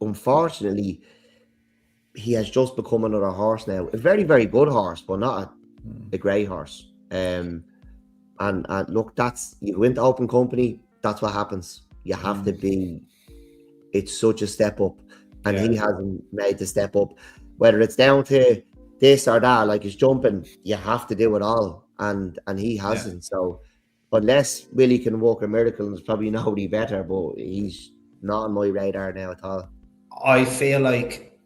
unfortunately, he has just become another horse now. A very, very good horse, but not a great horse. And look, you go into open company, that's what happens. You have to be. It's such a step up, and he hasn't made the step up. Whether it's down to this or that, like his jumping, you have to do it all, and he hasn't. So unless Willie can work a miracle, and there's probably nobody better, but he's not on my radar now at all. I feel like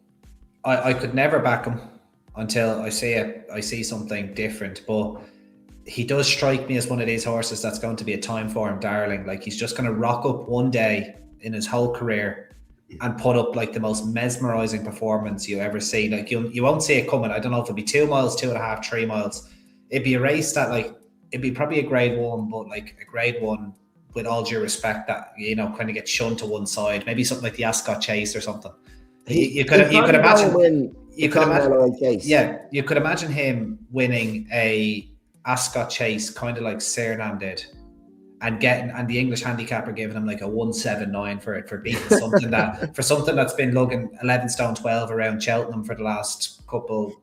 I could never back him until I see something different, but he does strike me as one of these horses that's going to be a time form darling. Like, he's just going to rock up one day in his whole career and put up like the most mesmerizing performance you ever see. Like, you won't see it coming. I don't know if it'll be 2 miles, 2.5, 3 miles. It'd be a race that, like, it'd be probably a grade 1, but like a grade 1, with all due respect, that, you know, kind of get shunned to one side. Maybe something like the Ascot Chase or something. You could imagine. You could imagine him winning a Ascot Chase, kind of like Cernam did, and the English handicapper giving him like a 179 for beating something that's been lugging 11 stone 12 around Cheltenham for the last couple,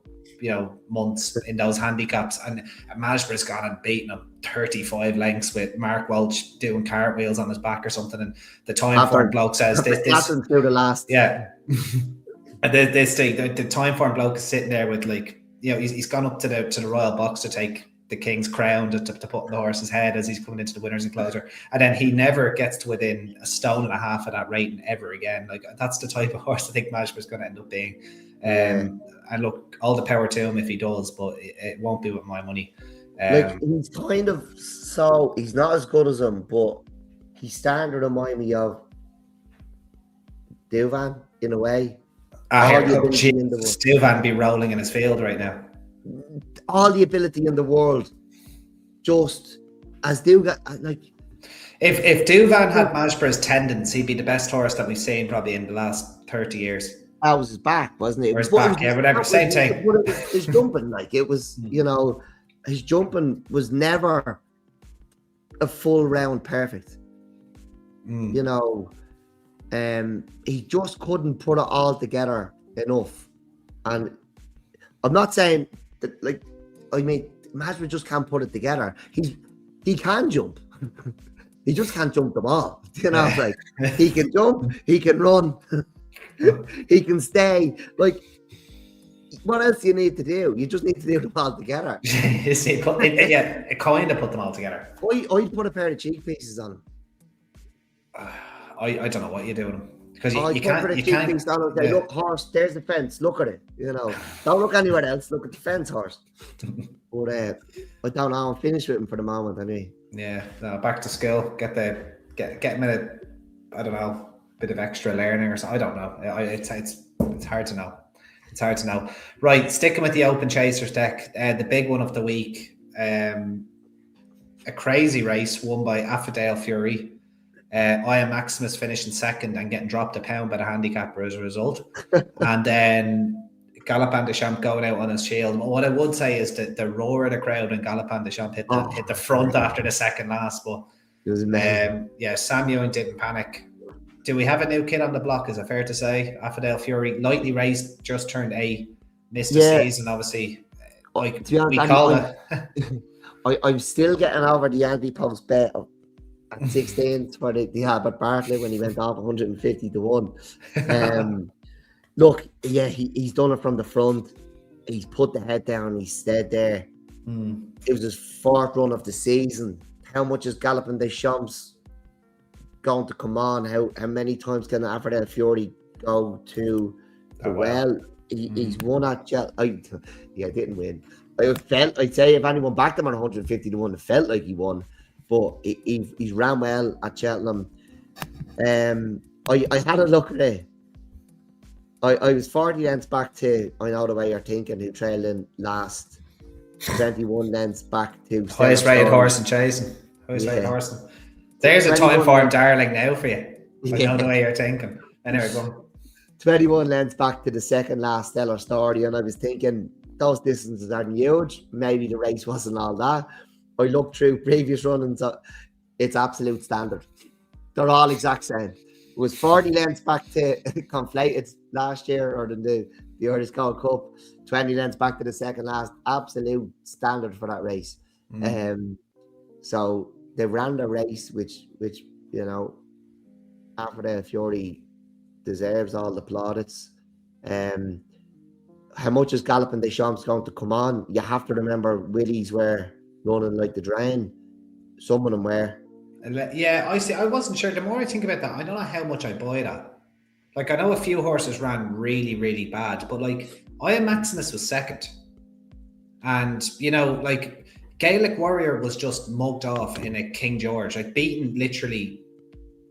you know, months in those handicaps, and Masborough's gone and beaten him 35 lengths with Mark Welch doing cartwheels on his back or something, and the time form bloke says this through the last and the time form bloke is sitting there with, like, you know, he's gone up to the royal box to take the King's crown to put on the horse's head as he's coming into the winner's enclosure, and then he never gets to within 1.5 stones of that rating ever again. Like, that's the type of horse I think Masborough's going to end up being. And look, all the power to him if he does, but it won't be with my money. Like, he's kind of, so he's not as good as him, but he's starting to remind me of Duvan in a way. Duvan be rolling in his field right now. All the ability in the world, just as Duvan, like. If Duvan had Masborough's tendons, he'd be the best horse that we've seen probably in the last 30 years. That was his back, wasn't it? Or his back, whatever. Same thing. His jumping, like, it was, you know, his jumping was never a full round perfect. You know, he just couldn't put it all together enough. And I'm not saying that, like, I mean, Masborough just can't put it together. He can jump. He just can't jump the ball. You know, like, he can jump, he can run. He can stay. Like, what else do you need to do? You just need to do them all together. It kind of put them all together. I'd put a pair of cheek pieces on him. I don't know what you do with them, because you can't. Say, look, horse, there's the fence. Look at it. You know, don't look anywhere else. Look at the fence, horse. But I don't know. I'm finished with him for the moment. I mean, yeah. No, back to school. Get him in a, I don't know, bit of extra learning or something. I don't know. It's hard to know. It's hard to know. Right, sticking with the Open Chasers deck, the big one of the week, a crazy race won by Affordale Fury. I Am Maximus finishing second and getting dropped £1 by the handicapper as a result. And then Galopin Des Champs going out on his shield. And what I would say is that the roar of the crowd when Galopin Des Champs hit the front after the second last. But it was amazing. Sam Ewing didn't panic. Do we have a new kid on the block? Is it fair to say? Affordale Fury, lightly raced, just turned 8, missed the season, obviously. Like, to be honest, we call it. I'm still getting over the anti-post bet at 16 for the Albert Bartlett when he went off 150 to 1. Look, yeah, he's done it from the front. He's put the head down. He stayed there. It was his 4th run of the season. How much is Galopin Des Champs going to come on? How many times can Alfred Fiori go to the well? He's won at Cheltenham. Yeah, didn't win. I'd say if anyone backed him on 150 to 1, it felt like he won. But he's ran well at Cheltenham. I had a look at it. I was 40 lengths back to, I know the way you're thinking, who trailed in last. 21 lengths back to highest rated horse in chasing. Highest rated horse. There's a time form darling now for you. I know the way you're thinking. Anyway, go on. 21 lengths back to the second last Stellar Story, and I was thinking those distances aren't huge. Maybe the race wasn't all that. I looked through previous runnings. It's absolute standard. They're all exact same. It was 40 lengths back to Conflated last year, or the Irish Gold Cup. 20 lengths back to the second last. Absolute standard for that race. So they ran the race, which you know, Alfred Fiori deserves all the plaudits. How much is Galloping Deschamps going to come on? You have to remember Willies were running like the drain. Some of them were. Yeah, I see. I wasn't sure. The more I think about that, I don't know how much I buy that. Like, I know a few horses ran really, really bad, but like, Ian Maximus was second. And, you know, like, Gaelic Warrior was just mugged off in a King George, like beaten literally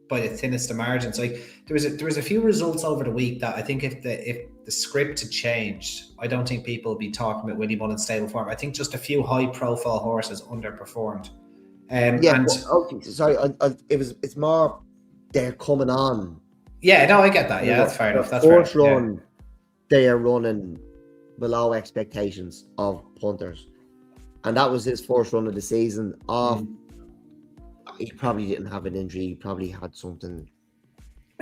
by the thinnest of margins. Like, there was a few results over the week that I think if the script had changed, I don't think people would be talking about Willie Mullen's stable form. I think just a few high profile horses underperformed. It's more they're coming on. Yeah, no, I get that. Yeah, that's fair enough. That's first fair. Run, they are running below expectations of punters, and that was his first run of the season. He probably didn't have an injury. He probably had something.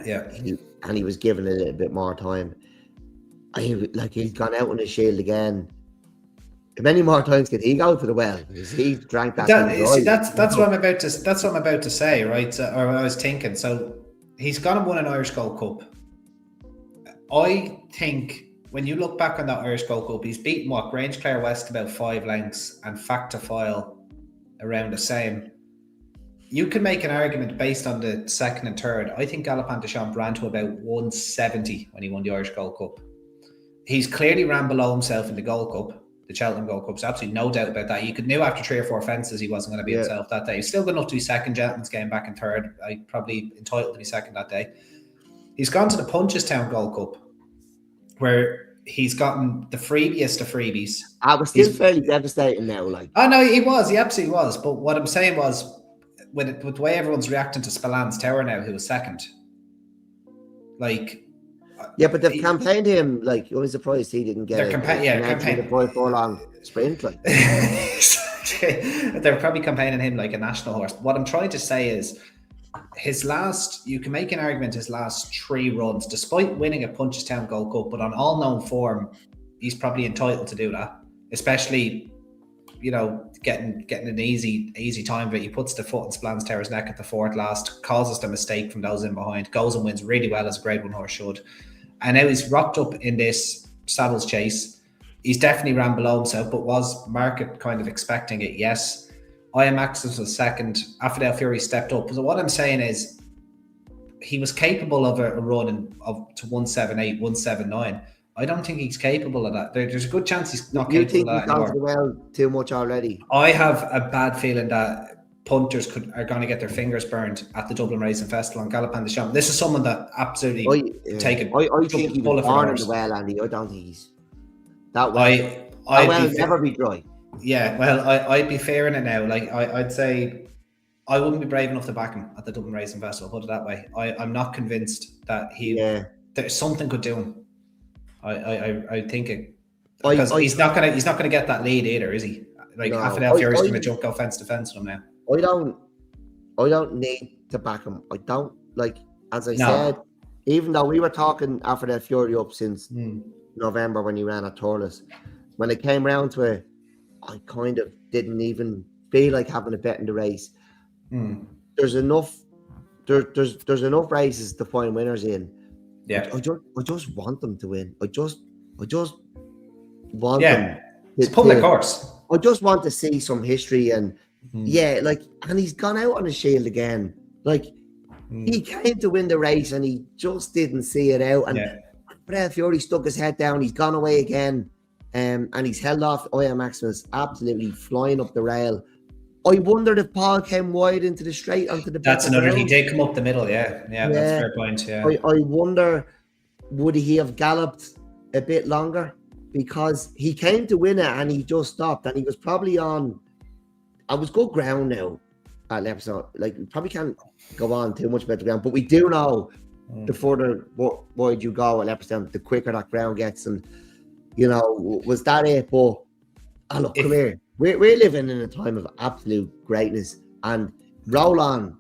Yeah, and he was given a little bit more time. He's gone out on his shield again. How many more times can he go to the well? Because he drank that. That's what I'm about to. That's what I'm about to say, right? Or I was thinking. So he's gone and won an Irish Gold Cup. I think when you look back on that Irish Gold Cup, he's beaten Grange Clare West about 5 lengths and Factor File around the same. You can make an argument based on the second and third. I think Galopin Deschamps ran to about 170 when he won the Irish Gold Cup. He's clearly ran below himself in the Gold Cup. The Cheltenham Gold Cup, so absolutely no doubt about that. You could knew after 3 or 4 fences he wasn't going to be himself that day. He's still good enough to be second. Gentleman's game back in third. Probably entitled to be second that day. He's gone to the Punchestown Gold Cup, where he's gotten the freebiest of freebies. I was still fairly devastating now. Oh no, he was. He absolutely was. But what I'm saying was, with the way everyone's reacting to Spallan's Tower now, who was second, yeah, but they've campaigned him. I was surprised he didn't get campaign the 5 furlong sprint. They're probably campaigning him like a national horse. What I'm trying to say is, you can make an argument his last 3 runs, despite winning a Punchestown Gold Cup, but on all known form, he's probably entitled to do that. Especially, you know, getting an easy time of it. He puts the foot in Spallan's Tower's neck at the 4th last, causes the mistake from those in behind, goes and wins really well as a Grade 1 horse should. And now he's rocked up in this Saddles Chase. He's definitely ran below himself, but was market kind of expecting it? Yes. Ian Maximus was second. Alfred Fiori stepped up. So what I'm saying is, he was capable of a run to 178, 179. I don't think he's capable of that. There's a good chance he's not capable of that anymore. You think he's gone too much already? I have a bad feeling that punters are going to get their fingers burned at the Dublin Racing Festival on Galopin Deschamps. This is someone that absolutely taken. I think he was born in the well, Andy. I don't think he's that way. I'll never be dry. Yeah, well, I'd be fair in it now. I'd say I wouldn't be brave enough to back him at the Dublin Racing Festival. Put it that way. I'm not convinced that there's something could do him. I think it, because he's not gonna get that lead either, is he? Alfred Fiori's going to go fence to fence with him now. I don't need to back him. I don't as I said, even though we were talking Alfred Fiori up since November when he ran at Thurles, when it came round to it, I kind of didn't even feel like having a bet in the race. There's enough races to find winners in. Yeah, I just want them to win. I just want them. It's public course. I just want to see some history and and he's gone out on a shield again. He came to win the race and he just didn't see it out. And Brad Fury stuck his head down. He's gone away again. And he's held off. Oya Maximus absolutely flying up the rail. I wondered if Paul came wide into the straight onto the back. That's another. He did come up the middle. Yeah, that's a fair point. Yeah. I wonder, would he have galloped a bit longer? Because he came to win it and he just stopped. And he was probably on. I was good ground now at Leopardstown. Like, we probably can't go on too much about the ground, but we do know the further wide you go at Leopardstown, the quicker that ground gets. And, you know, was that it? But, look, come here. We're living in a time of absolute greatness. And roll on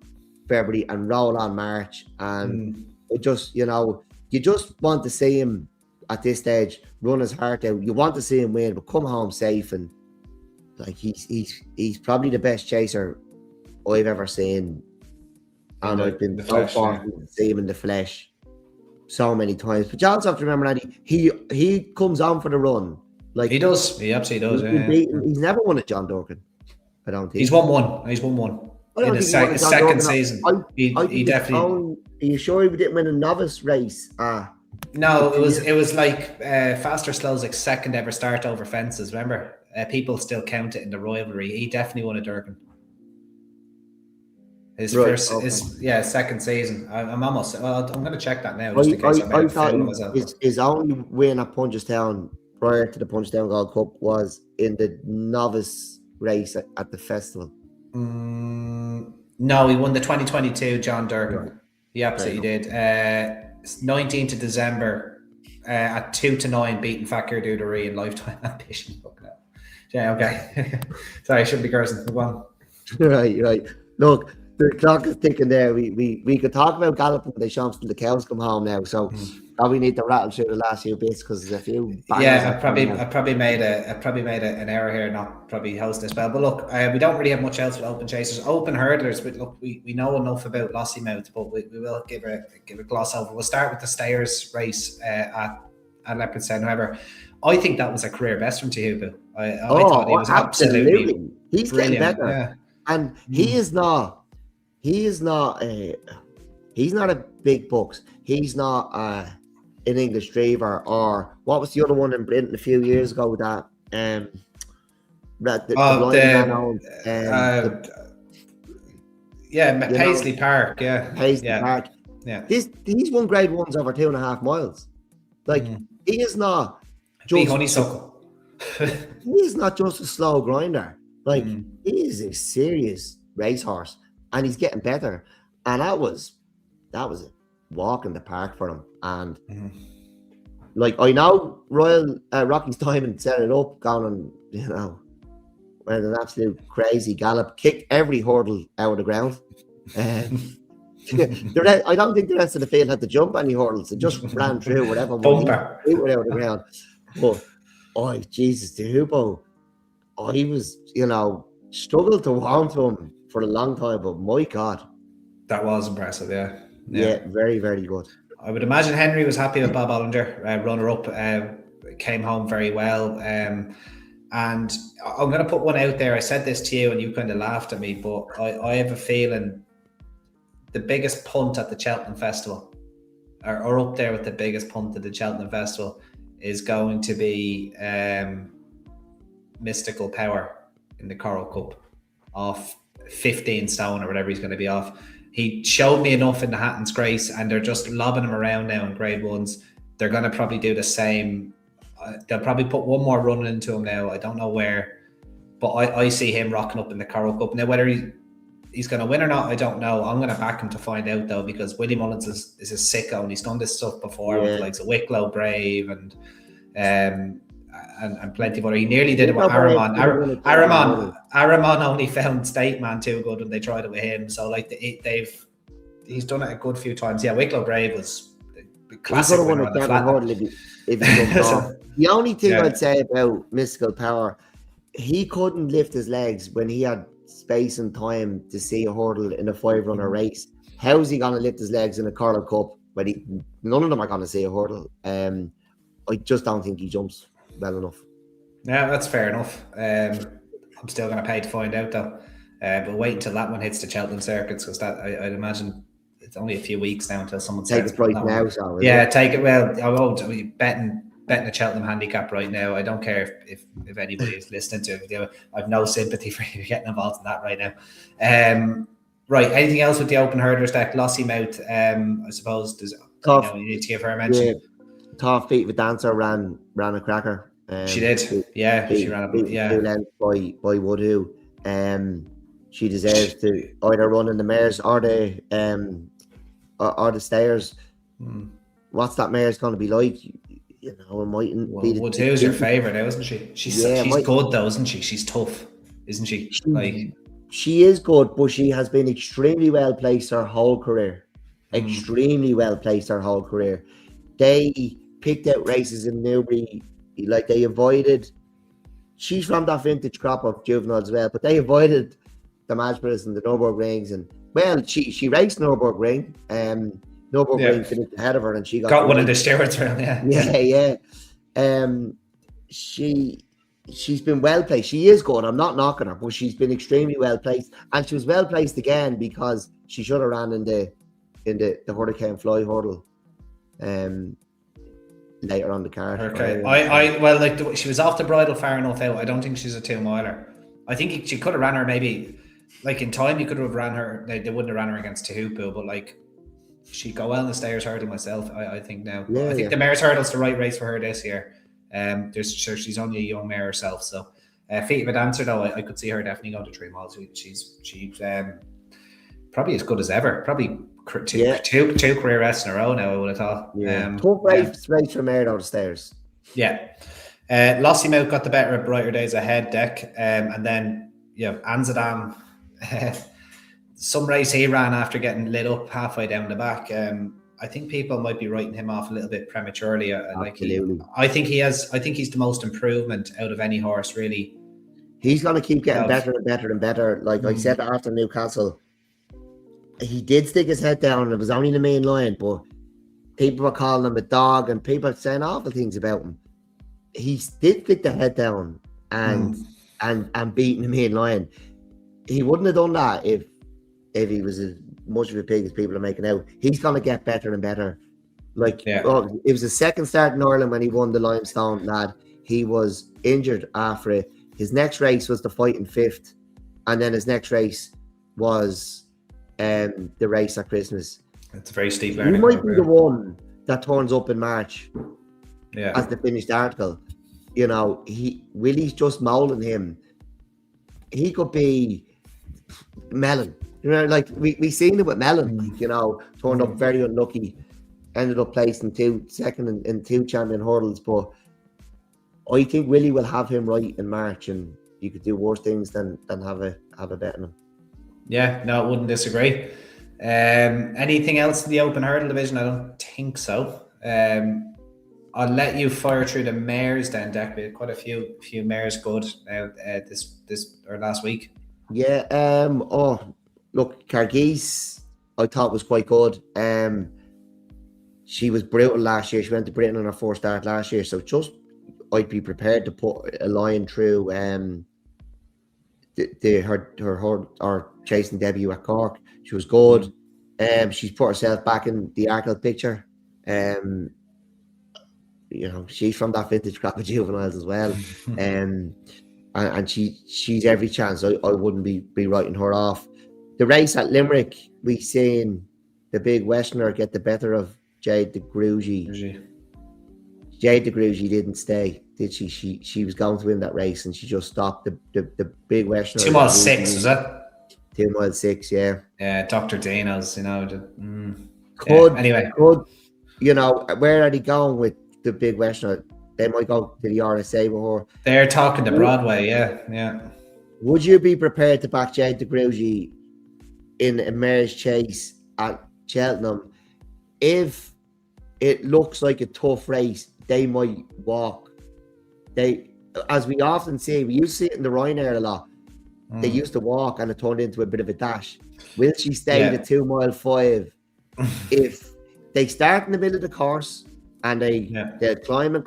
February and roll on March. And it just, you know, you just want to see him at this stage run his heart out. You want to see him win, but come home safe. And, like, he's probably the best chaser I've ever seen, and I've been so fortunate to see him in the flesh so many times. But you also have to remember, Andy, he comes on for the run. Like, he does. He absolutely does. He's never won at John Dorkin. I don't think he's won one. He's won one in his second season. He definitely. Are you sure he didn't win a novice race? No, it was like Fast or Slow's like second ever start over fences. Remember, people still count it in the rivalry. He definitely won a Durkin. His second season. I'm almost. Well, I'm going to check that now just in case I thought his only win at Punchestown prior to the Punchestown Gold Cup was in the novice race at the festival. No, he won the 2022 John Durkin. Right. He absolutely did. 19th of December at 2-9, beating Fakir Dudery in Lifetime Ambition. Yeah, okay. Sorry, I shouldn't be cursing. Go on. Right. Look, the clock is ticking there. We could talk about galloping the Champs till the cows come home now. So probably need to rattle through the last few bits because there's a few. Yeah, I probably made an error here, not probably hosting as well. But look, we don't really have much else with open chasers, open hurdlers. But look, we know enough about Lossiemouth, but we will give a gloss over. We'll start with the Stayers race at Leopardstown. However, I think that was a career best from Tehubu. I thought he was absolutely he's brilliant. Getting better, and he is not. He's not a big bucks. He's not an English driver, or what was the other one in Britain a few years ago that Paisley Park. Park. Yeah. He's won grade ones over 2.5 miles. Like he is not just honeysuckle. He is not just a slow grinder. Like he is a serious racehorse. And he's getting better, and that was a walk in the park for him. And like I know Royal Rocky's Diamond set it up, going on, went an absolute crazy gallop, kicked every hurdle out of the ground. I don't think the rest of the field had to jump any hurdles; it just ran through whatever bumper out of the ground. But Jesus, the Hubo, he was struggled to warm to him for a long time, but my God, that was impressive. Yeah, very, very good. I would imagine Henry was happy with Bob Ollinger, runner-up, came home very well. And I'm going to put one out there. I said this to you and you kind of laughed at me, but I have a feeling the biggest punt at the Cheltenham Festival, or up there with the biggest punt at the Cheltenham Festival, is going to be Mystical Power in the Coral Cup off 15 stone or whatever he's going to be off. He showed me enough in the Hatton's Grace, and they're just lobbing him around now in grade ones. They're going to probably do the same. They'll probably put one more run into him now. I don't know where, but I see him rocking up in the Coral Cup. Now, whether he's going to win or not, I don't know. I'm going to back him to find out, though, because Willie Mullins is a sicko, and he's done this stuff before with like Wicklow Brave and plenty of other. He nearly did it with Aramon. Aramon only found State Man too good when they tried it with him. So like he's done it a good few times. Yeah, Wicklow Brave was the classic winner on the flat. If he off. The only thing I'd say about Mystical Power, he couldn't lift his legs when he had space and time to see a hurdle in a 5-runner race. How's he gonna lift his legs in a Coral Cup when none of them are gonna see a hurdle? I just don't think he jumps well enough. Yeah, that's fair enough. I'm still going to pay to find out though. But wait until that one hits the Cheltenham circuits, because that I'd imagine it's only a few weeks now until someone take starts it right now. So take it. Well, I won't. I mean, betting a Cheltenham handicap right now. I don't care if anybody is listening to it. I've no sympathy for you getting involved in that right now. Right. Anything else with the open hurdlers deck? Lossiemouth, I suppose there's you need to give her a mention. Yeah, Top Feet with Dancer ran a cracker. She did. She ran a 2 lengths by Woodhoo. She deserves to either run in the mares or the stayers. What's that mare's going to be like? You know, it mightn't be. Woodhoo's your favourite now, isn't she? She's good though, isn't she? She's tough, isn't she? She is good, but she has been extremely well placed her whole career. Extremely well placed her whole career. They picked out races in Newbury, like they avoided. She's from that vintage crop of Juvenile as well, but they avoided the Masperas and the Nürburgrings, and well, she raced Nürburgring. Nürburgring finished ahead of her, and she got one of the stewards around. Yeah. She's been well placed. She is good. I'm not knocking her, but she's been extremely well placed, and she was well placed again because she should have ran in the Hurricane Fly hurdle, later on the card. Okay, she was off the bridle far enough out. I don't think she's a 2-miler. I think she could have ran her maybe, like in time. You could have ran her. They wouldn't have ran her against Tehupo, but like she'd go well in the stayers hurdle myself. I think now. I think the mares hurdle's the right race for her this year. She's only a young mare herself, so Feet of a Dancer though, I could see her definitely going to 3 miles. She's probably as good as ever. Probably two career rests in a row now, I would have thought. Tough race for mare out of stairs. Yeah. Lossiemouth got the better of Brighter Days Ahead deck, and then Anzadam, some race he ran after getting lit up halfway down the back. I think people might be writing him off a little bit prematurely. I think he's the most improvement out of any horse, really. He's going to keep getting better and better and better. Like I said after Newcastle, he did stick his head down, and it was only the main line, but people were calling him a dog and people were saying awful things about him. He did stick the head down and beating the main line. He wouldn't have done that if he was as much of a pig as people are making out. He's going to get better and better. It was his second start in Ireland when he won the Limestone lad. He was injured after it. His next race was the fight in 5th, and then his next race was the race at Christmas. It's a very steep learning. He might be the one that turns up in March as the finished article. You know, Willie's just moulding him. He could be Mellon. You know, like we seen it with Mellon, turned up very unlucky, ended up placing second in 2 champion hurdles. But I think Willie will have him right in March, and you could do worse things than have a bet on him. Yeah, no, I wouldn't disagree. Anything else in the open hurdle division? I don't think so. I'll let you fire through the mares then, Dec. We had quite a few mares good this or last week. Yeah. Look, Cargis, I thought was quite good. She was brutal last year. She went to Britain on her first start last year. So I'd be prepared to put a line through her chasing debut at Cork. She was good. She's put herself back in the Arkle picture. She's from that vintage crop of juveniles as well. And she's every chance. I wouldn't be writing her off. The race at Limerick, we seen the big Westerner get the better of Jade de Grugy. Jade de Grugy didn't stay, did she? She was going to win that race, and she just stopped the big Westerner. 2 miles 6, was it? 2 miles 6, yeah. Yeah, Dr. Dino's, anyway. Where are they going with the big Westerner? They might go to the RSA with her. They're talking to Broadway, yeah. Would you be prepared to back Jade de Grugy in a mare's chase at Cheltenham? If it looks like a tough race, they might walk. As we often see, we used to see it in the Ryanair a lot. They used to walk, and it turned into a bit of a dash. Will she stay the 2 mile 5? If they start in the middle of the course and they'll climb up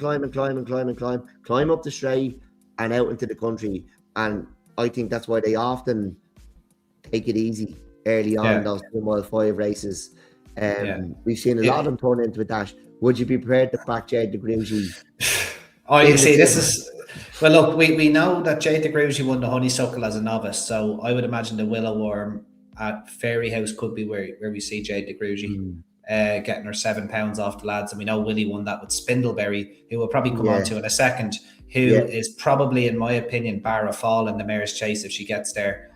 the straight and out into the country, and I think that's why they often take it easy early on in those 2 mile 5 races. We've seen a lot of them turn into a dash. Would you be prepared to back Jade DeGrugy? Oh, you see, this is... Well, look, we know that Jade DeGrugy won the Honeysuckle as a novice, so I would imagine the Willow Worm at Fairyhouse could be where we see Jade DeGrugy getting her £7 off the lads. And we know Willie won that with Spindleberry, who we'll probably come on to in a second, who is probably, in my opinion, bar a fall in the Mare's Chase if she gets there.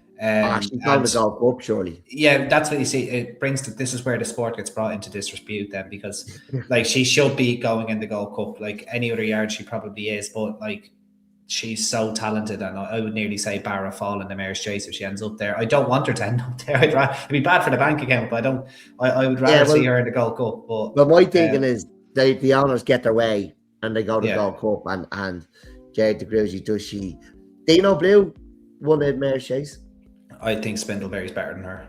She's going to go up, surely. Yeah, that's what you see. It brings to this is where the sport gets brought into disrepute then, because like she should be going in the Gold Cup. Like any other yard, she probably is, but like she's so talented, and I would nearly say bar a fall in the Mare's Chase if she ends up there. I don't want her to end up there. It'd be bad for the bank account, but I would rather see her in the Gold Cup. But my thinking is the owners get their way and they go to the Gold Cup, and Jade DeGrugy, does she? Dino Blue won the Mare's Chase. I think Spindleberry's better than her.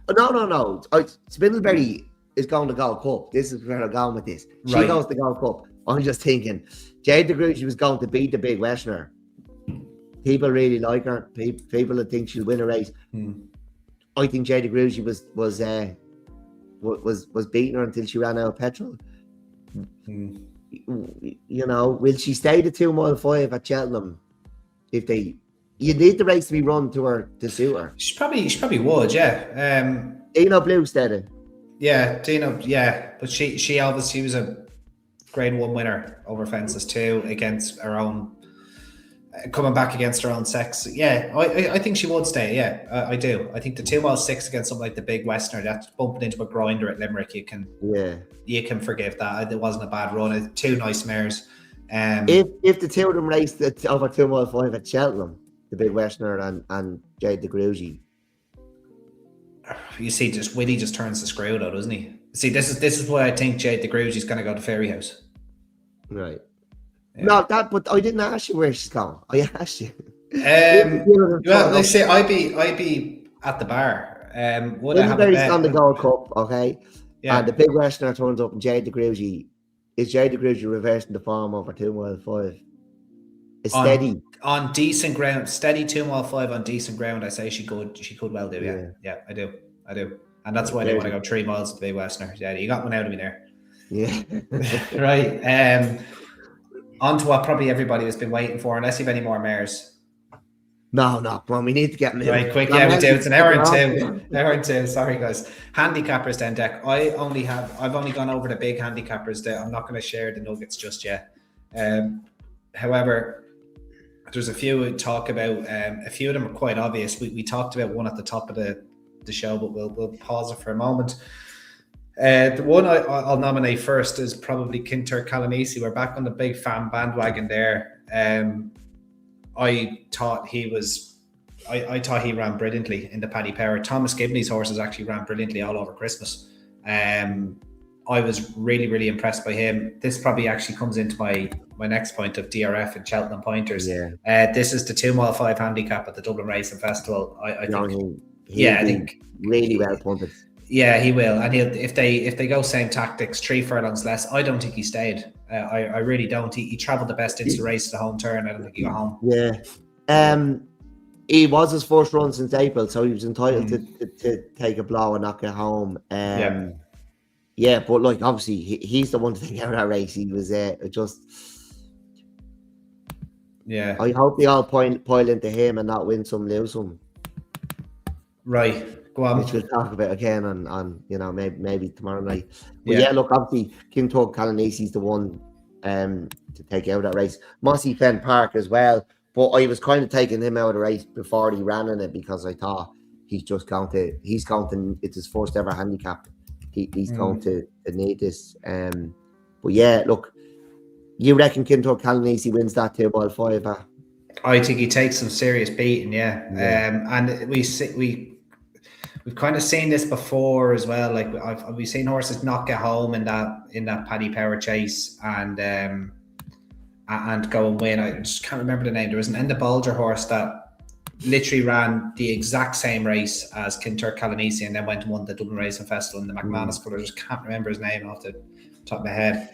No. Spindleberry is going to Gold Cup. This is where I'm going with this. She goes to Gold Cup. I'm just thinking, Jade DeGrugy was going to beat the Big Westerner. People really like her. People that think she'll win a race. I think Jade DeGrugy was beating her until she ran out of petrol. You know, will she stay the 2 mile 5 at Cheltenham? You need the race to be run to her to suit her. She probably would, yeah. Dino Blue steady. Yeah, Dino, yeah. But she obviously was a Grade 1 winner over fences too, against her own, coming back against her own sex. Yeah, I think she would stay. Yeah, I do. I think the 2 mile 6 against something like the Big Westerner, that's bumping into a grinder at Limerick. You can forgive that. It wasn't a bad run. It's 2 nice mares. If the 2 of them raced over 2 mile 5 at Cheltenham, the Big Westerner and Jade DeGrugy, you see, Willie just turns the screw though, doesn't he? See, this is why I think Jade DeGrugy's going to go to Fairyhouse. Right. Yeah. No, but I didn't ask you where she's going. I asked you. Well, they say I'd be at the bar. Would I have a bet? On the Gold Cup, okay? Yeah. And the Big Westerner turns up, and Jade DeGrugy is reversing the form over 2 mile 5. It's steady on decent ground, steady 2 mile 5 on decent ground. I say she could well do. Yeah, I do, and that's why they want to go 3 miles to the Big Westerner. Yeah, you got one out of me there. Yeah, right. On to what probably everybody has been waiting for, unless you have any more mares. No. Come on, we need to get moving. Right, quick. Yeah, we do. It's an hour and two. Sorry, guys. Handicappers then, Dec. I've only gone over the big handicappers. I'm not going to share the nuggets just yet. However, there's a few we talk about. A few of them are quite obvious. We talked about one at the top of the show, but we'll pause it for a moment. The one I'll nominate first is probably Kinter Calanese. We're back on the big fan bandwagon there. I thought he ran brilliantly in the Paddy Power. Thomas Gibney's horses actually ran brilliantly all over Christmas. I was really, really impressed by him. This probably actually comes into my next point of DRF and Cheltenham Pointers. Yeah. This is the 2 mile 5 handicap at the Dublin Racing Festival. I think really well punted. Yeah, he will, and if they go same tactics, 3 furlongs less. I don't think he stayed. I really don't. He travelled the best into the race to the home turn. I don't think he got home. Yeah. He was his first run since April, so he was entitled to take a blow and not get home. Yeah, but like obviously he's the one to take out that race. He was just. Yeah. I hope they all pile into him and not win some, lose some. Right. Go on. Which we'll talk about again on maybe tomorrow night. But look, obviously Kinter Calanese is the one to take out that race. Mossy Fen Park as well, but I was kind of taking him out of the race before he ran in it because I thought it's his first ever handicap. He's going to need this. But yeah, look, you reckon Kinter Calanese wins that 2 mile 5? I think he takes some serious beating, and we've kind of seen this before as well. Like we've seen horses not get home in that Paddy Power chase and go and win. I just can't remember the name. There was an Enda Bolger horse that literally ran the exact same race as Kinter Calanese and then went and won the Dublin Racing Festival in the McManus colour. I just can't remember his name off the top of my head.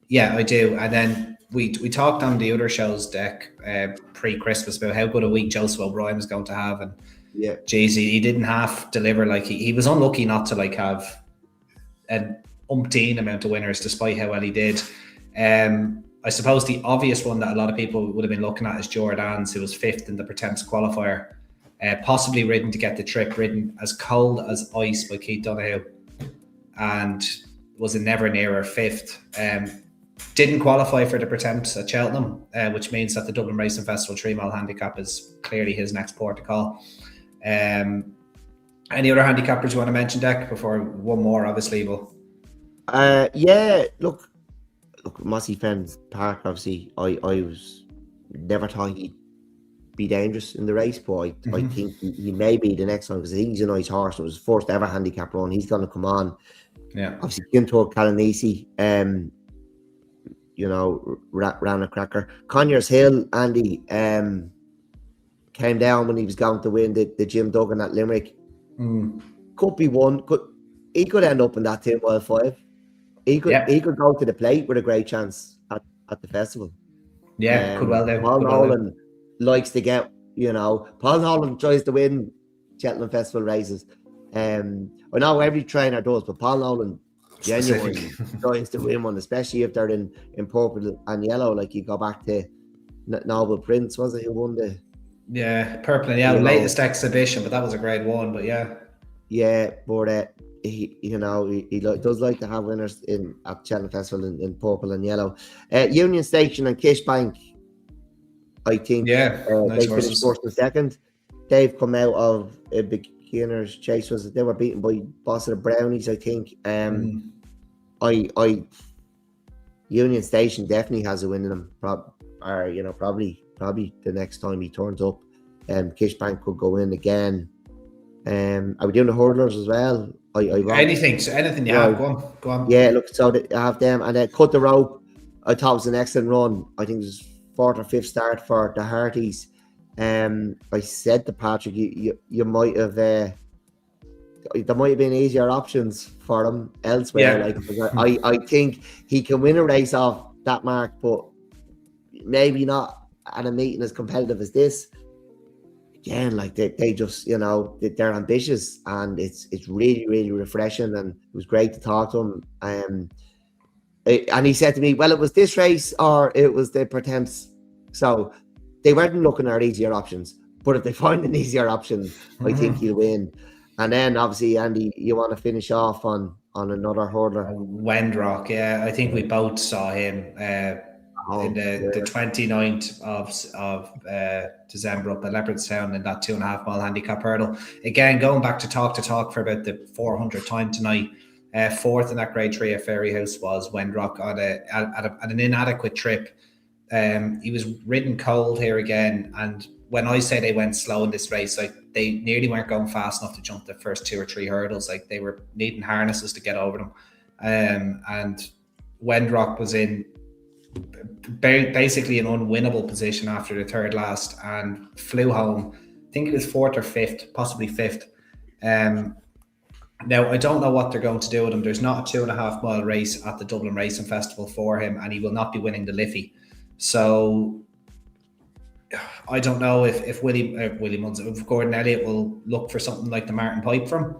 Yeah, I do. And then we talked on the other shows, Dec, pre-Christmas about how good a week Joseph O'Brien was going to have, and Yeah. geez, he didn't half deliver. Like he was unlucky not to like have an umpteen amount of winners, despite how well he did. I suppose the obvious one that a lot of people would have been looking at is Jordan's, who was 5th in the Pretemps qualifier, possibly ridden to get the trip, ridden as cold as ice by Keith Donoghue, and was a never nearer 5th. Didn't qualify for the Pretemps at Cheltenham, which means that the Dublin Racing Festival 3-mile handicap is clearly his next port of call. Any other handicappers you want to mention, Dec, before one more, obviously? But yeah, look, Mossy Fens Park, obviously, I was never thought he'd be dangerous in the race, but I think he may be the next one, because I think he's a nice horse. It was his first ever handicap run. He's going to come on. Yeah. Obviously, Gintor Calanisi, you know, ran a cracker. Conyers Hill, Andy, came down when he was going to win the Jim Duggan at Limerick. Could be one. He could end up in that 10-mile 5. He could go to the plate with a great chance at the festival. Yeah, could well do. Paul Nolan likes to get, you know, Paul Nolan tries to win Cheltenham Festival races. I know every trainer does, but Paul Nolan genuinely tries to win one, especially if they're in purple and yellow. Like you go back to Noble Prince, was it, who won the? Yeah, purple and yellow, latest exhibition, but that was a grade 1. But yeah, but he does like to have winners at Cheltenham Festival in purple and yellow. Union Station and Kishbank, I think, nice they finished first and second. They've come out of a beginner's chase. They were beaten by Boss of the Brownies, I think. Union Station definitely has a win in them. Probably the next time he turns up. Kishbank could go in again. Are we doing the hurdlers as well? Anything you have, go on. Yeah, look, so I have them, and then Cut the Rope. I thought it was an excellent run. I think it was 4th or 5th start for the Harties. I said to Patrick, you might have there might have been easier options for him elsewhere. Yeah. Like I think he can win a race off that mark, but maybe not at a meeting as competitive as this. Again, like they just, you know, they're ambitious, and it's really, really refreshing, and it was great to talk to him. And he said to me, well, it was this race or it was the Pretemps. So they weren't looking at easier options, but if they find an easier option, I think he'll win. And then obviously, Andy, you want to finish off on another hurdler? Wendrock, yeah. I think we both saw him in the 29th of December up at Leopardstown in that 2.5-mile handicap hurdle. Again, going back to talk for about the 400th time tonight. 4th in that grade 3 at Fairyhouse was Wendrock on an inadequate trip. He was ridden cold here again, and when I say they went slow in this race, like they nearly weren't going fast enough to jump the first 2 or 3 hurdles. Like they were needing harnesses to get over them. And Wendrock was in basically an unwinnable position after the 3rd last and flew home. I think it was 4th or 5th, possibly 5th. Now, I don't know what they're going to do with him. There's not a 2.5-mile race at the Dublin Racing Festival for him, and he will not be winning the Liffey. So I don't know if Gordon Elliott will look for something like the Martin Pipe for him.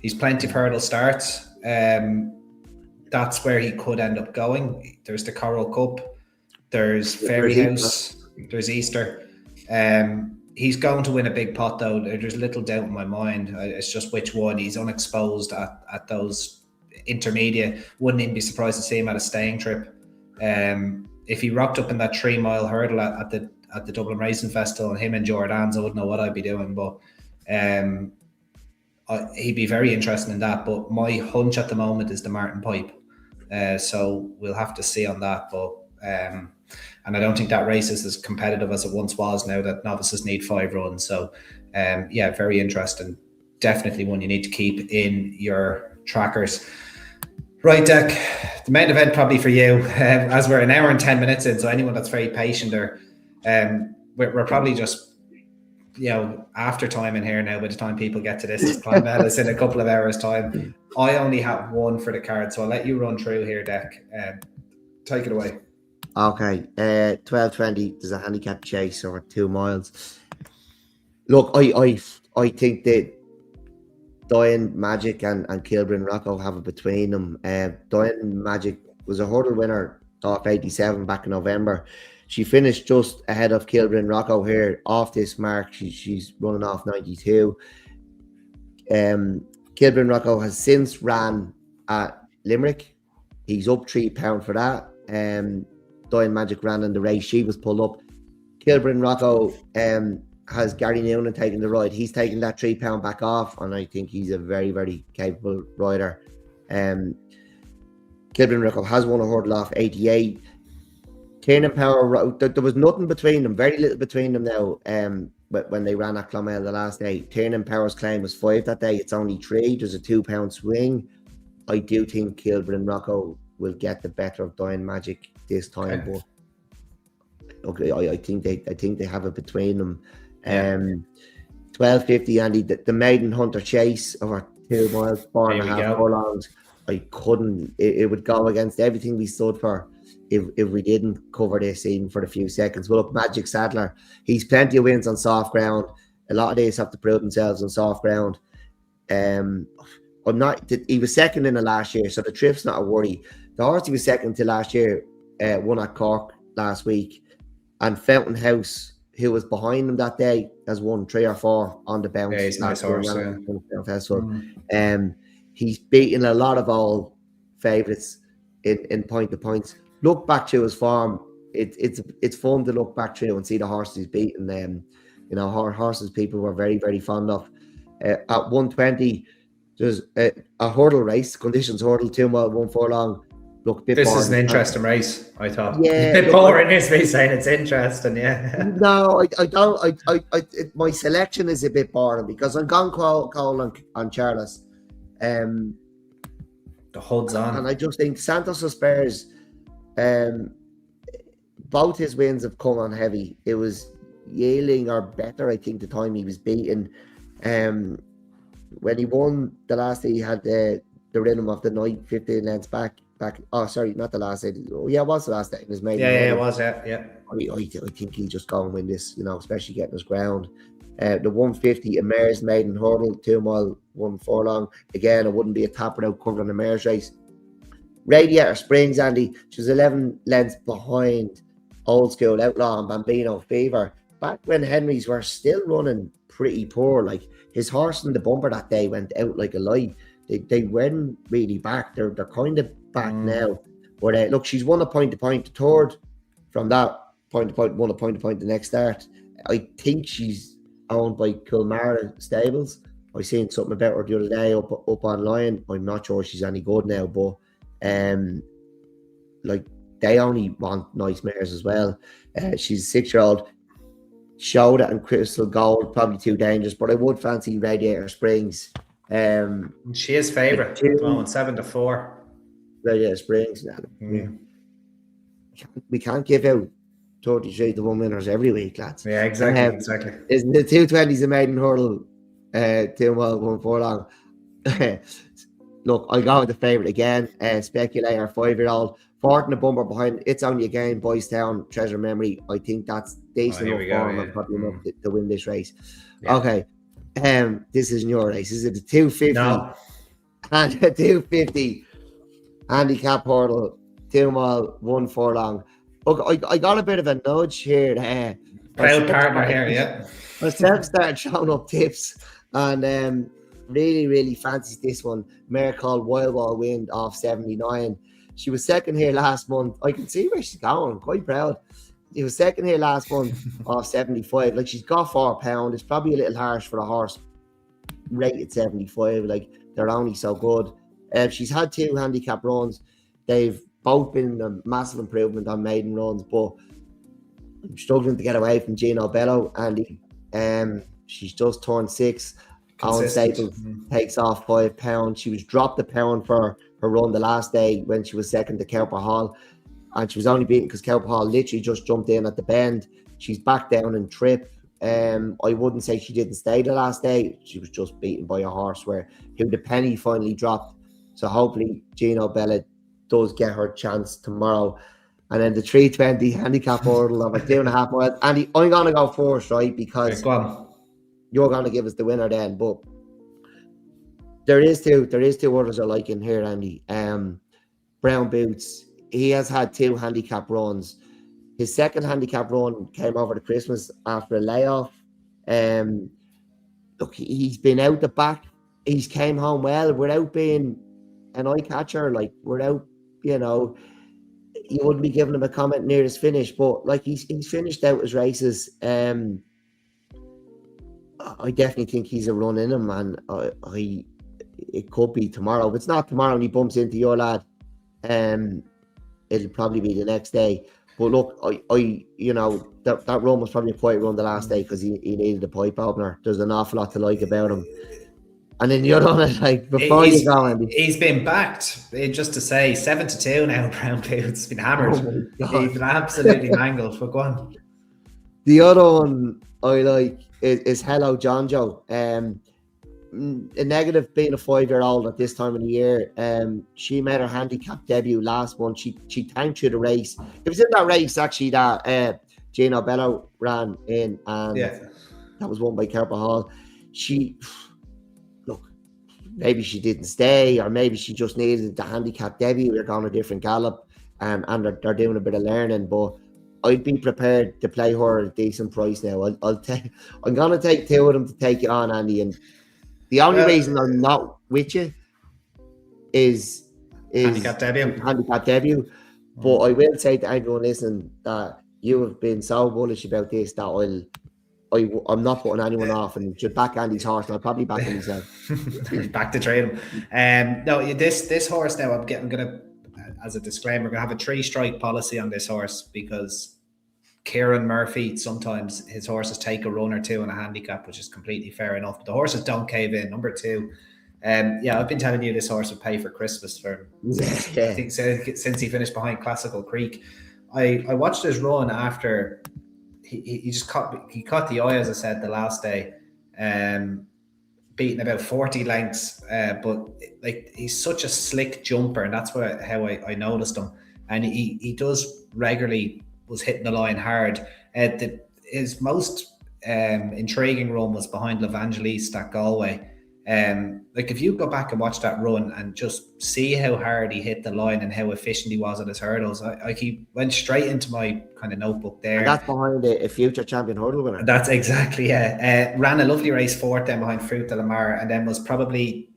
He's plenty of hurdle starts. That's where he could end up going. There's the Coral Cup. There's Fairyhouse. There's Easter. He's going to win a big pot, though. There's little doubt in my mind. It's just which one. He's unexposed at those intermediate. Wouldn't even be surprised to see him at a staying trip. If he rocked up in that 3-mile hurdle at the Dublin Racing Festival, and him and Jordan's, I wouldn't know what I'd be doing. But he'd be very interested in that. But my hunch at the moment is the Martin Pipe. So we'll have to see on that. But and I don't think that race is as competitive as it once was now that novices need 5 runs. So, very interesting. Definitely one you need to keep in your trackers. Right, Dec, the main event probably for you, as we're an hour and 10 minutes in, so anyone that's very patient there, we're probably just, after time in here now by the time people get to this. Clonmel is in a couple of hours' time. I only have one for the card, so I'll let you run through here, Dec. Take it away. Okay, 12:20. There's a handicap chase over 2 miles. Look, I I think that Diane Magic and Kilburn Rocco have it between them. Diane Magic was a hurdle winner off 87 back in November. She finished just ahead of Kilburn Rocco here off this mark. She's running off 92. Kilburn Rocco has since ran at Limerick. He's up £3 for that. Diane Magic ran in the race. She was pulled up. Kilburn Rocco has Gary Noonan taking the ride. He's taking that £3 back off, and I think he's a very, very capable rider. Kilburn Rocco has won a hurdle off 88. Tiernan Power, there was nothing between them, very little between them now. When they ran at Clonmel the last day, Tiernan Power's claim was 5 that day. It's only 3. There's a £2 swing. I do think Kilburn Rocco will get the better of Diane Magic this time, okay. But okay, I think they have it between them. 1250, Andy, the maiden hunter chase over 2 miles, 4.5 furlongs. I couldn't. It would go against everything we stood for if we didn't cover this even for the few seconds. Well, look, Magic Sadler, he's plenty of wins on soft ground. A lot of these have to prove themselves on soft ground. He was second in the last year, so the trip's not a worry. The horse he was second to last year won at Cork last week, and Fountain House, who was behind him that day, has won 3 or 4 on the bounce. Yeah, he's a nice horse. Festival. He's beaten a lot of old favourites in point to points. Look back to his form. It's fun to look back through and see the horses he's beaten. Horses people were very, very fond of. At 120, there's a hurdle race, conditions hurdle, 2 mile, 1 furlong. Look, this is an interesting race, I thought. Yeah, boring is me saying it's interesting. Yeah. No, I don't. My selection is a bit boring because I'm gone Cole on Charles. The hood's on, and I just think Santos Spurs. Both his wins have come on heavy. It was yielding or better, I think, the time he was beaten. When he won the last day, he had the rhythm of the night, 15 lengths back. Oh, sorry, not the last day. Oh, yeah, it was the last day. It was made. Yeah, it was. Yeah. I think he'll just go and win this. Especially getting his ground. The 150, a Mare's maiden hurdle, 2 mile, 1 furlong. Again, it wouldn't be a tap without covering the Mare's race. Radiator Springs, Andy, she was 11 lengths behind Old School, Outlaw and Bambino Fever. Back when Henry's were still running pretty poor, like his horse in the bumper that day went out like a light. They weren't really back. They're kind of back now. But look, she's won a point to point, the third from that point to point, won a point to point the next start. I think she's owned by Mare Stables. I seen something about her the other day up online. I'm not sure she's any good now, but they only want nice mares as well. She's a 6-year-old. Shoulder and Crystal Gold, probably too dangerous, but I would fancy Radiator Springs. She is favourite at the moment, 7-4. Radiator Springs. We can't give out 33 to 1 winners every week, lads. Yeah, exactly. Isn't the 220s a maiden hurdle? 2 mile, 1 furlong. Look, I go with the favourite again. Speculator, 5-year-old. Fort in the bumper behind. It's only a game, Boys Town, Treasure Memory. I think that's decent enough form and probably enough to win this race. Yeah. Okay. This isn't your race. This is the 250. No. And the 250 handicap hurdle, 2 mile, 1 furlong. Look, I got a bit of a nudge here. Proud partner here, yeah. Myself started showing up tips and really, really fancied this one. Mare called Wild Ball Wind off 79. She was second here last month. I can see where she's going. I'm quite proud. She was second here last month off 75. Like, she's got £4. It's probably a little harsh for a horse rated 75. Like, they're only so good. She's had 2 handicap runs. They've both been a massive improvement on maiden runs, but I'm struggling to get away from Gino Bello. Andy, she's just turned 6. Owen Staples takes off £5. She was dropped £1 for her run the last day when she was second to Cowper Hall, and she was only beaten because Cowper Hall literally just jumped in at the bend. She's back down in trip. I wouldn't say she didn't stay the last day. She was just beaten by a horse who the penny finally dropped. So hopefully Gino Bella does get her chance tomorrow. And then the 320 handicap hurdle of a 2.5 miles. Andy, I'm going to go first, right? Because you're going to give us the winner then. But there is two others I like in here, Andy. Brown Boots. He has had 2 handicap runs. His second handicap run came over the Christmas after a layoff. Look, he's been out the back. He's came home well without being an eye catcher, like without, you wouldn't be giving him a comment near his finish, but like he's finished out his races. I definitely think he's a run in him, and it could be tomorrow. If it's not tomorrow and he bumps into your lad, it'll probably be the next day. But look, that run was probably a quiet run the last day because he needed a pipe opener. There's an awful lot to like about him. And then you're on it, like, before you go, Andy. He's been backed, just to say, 7-2 now, Brown Boots. Been hammered. Oh, he's been absolutely mangled. But go on. The other one I like is Hello John Joe. A negative being a 5-year-old at this time of the year. She made her handicap debut last month. She tanked through the race. It was in that race actually that Gino Bello ran in, and that was won by Kerper Hall. Maybe she didn't stay, or maybe she just needed the handicap debut. They're going a different gallop, and they're doing a bit of learning. But I'd be prepared to play her at a decent price now. I'm going to take 2 of them to take it on, Andy. And the only reason I'm not with you is handicap debut. But I will say to everyone listening that you have been so bullish about this that I'm not putting anyone off, and should back Andy's horse, and I'll probably back him myself. Back to trade him. No, this horse now, I'm gonna, as a disclaimer, gonna have a 3-strike policy on this horse, because Kieran Murphy, sometimes his horses take a run or two in a handicap, which is completely fair enough. But the horses don't cave in. Number 2. I've been telling you this horse would pay for Christmas for I think since he finished behind Classical Creek. I watched his run after he just caught the eye, as I said, the last day, beating about 40 lengths, but like, he's such a slick jumper, and that's how I noticed him. And he does regularly was hitting the line hard. His most intriguing run was behind L'Evangeliste at Galway. Like, if you go back and watch that run and just see how hard he hit the line and how efficient he was at his hurdles, he went straight into my kind of notebook there. And that's behind a future champion hurdle winner. That's exactly, yeah. Ran a lovely race 4th then behind Fruit de la Mare, and then was probably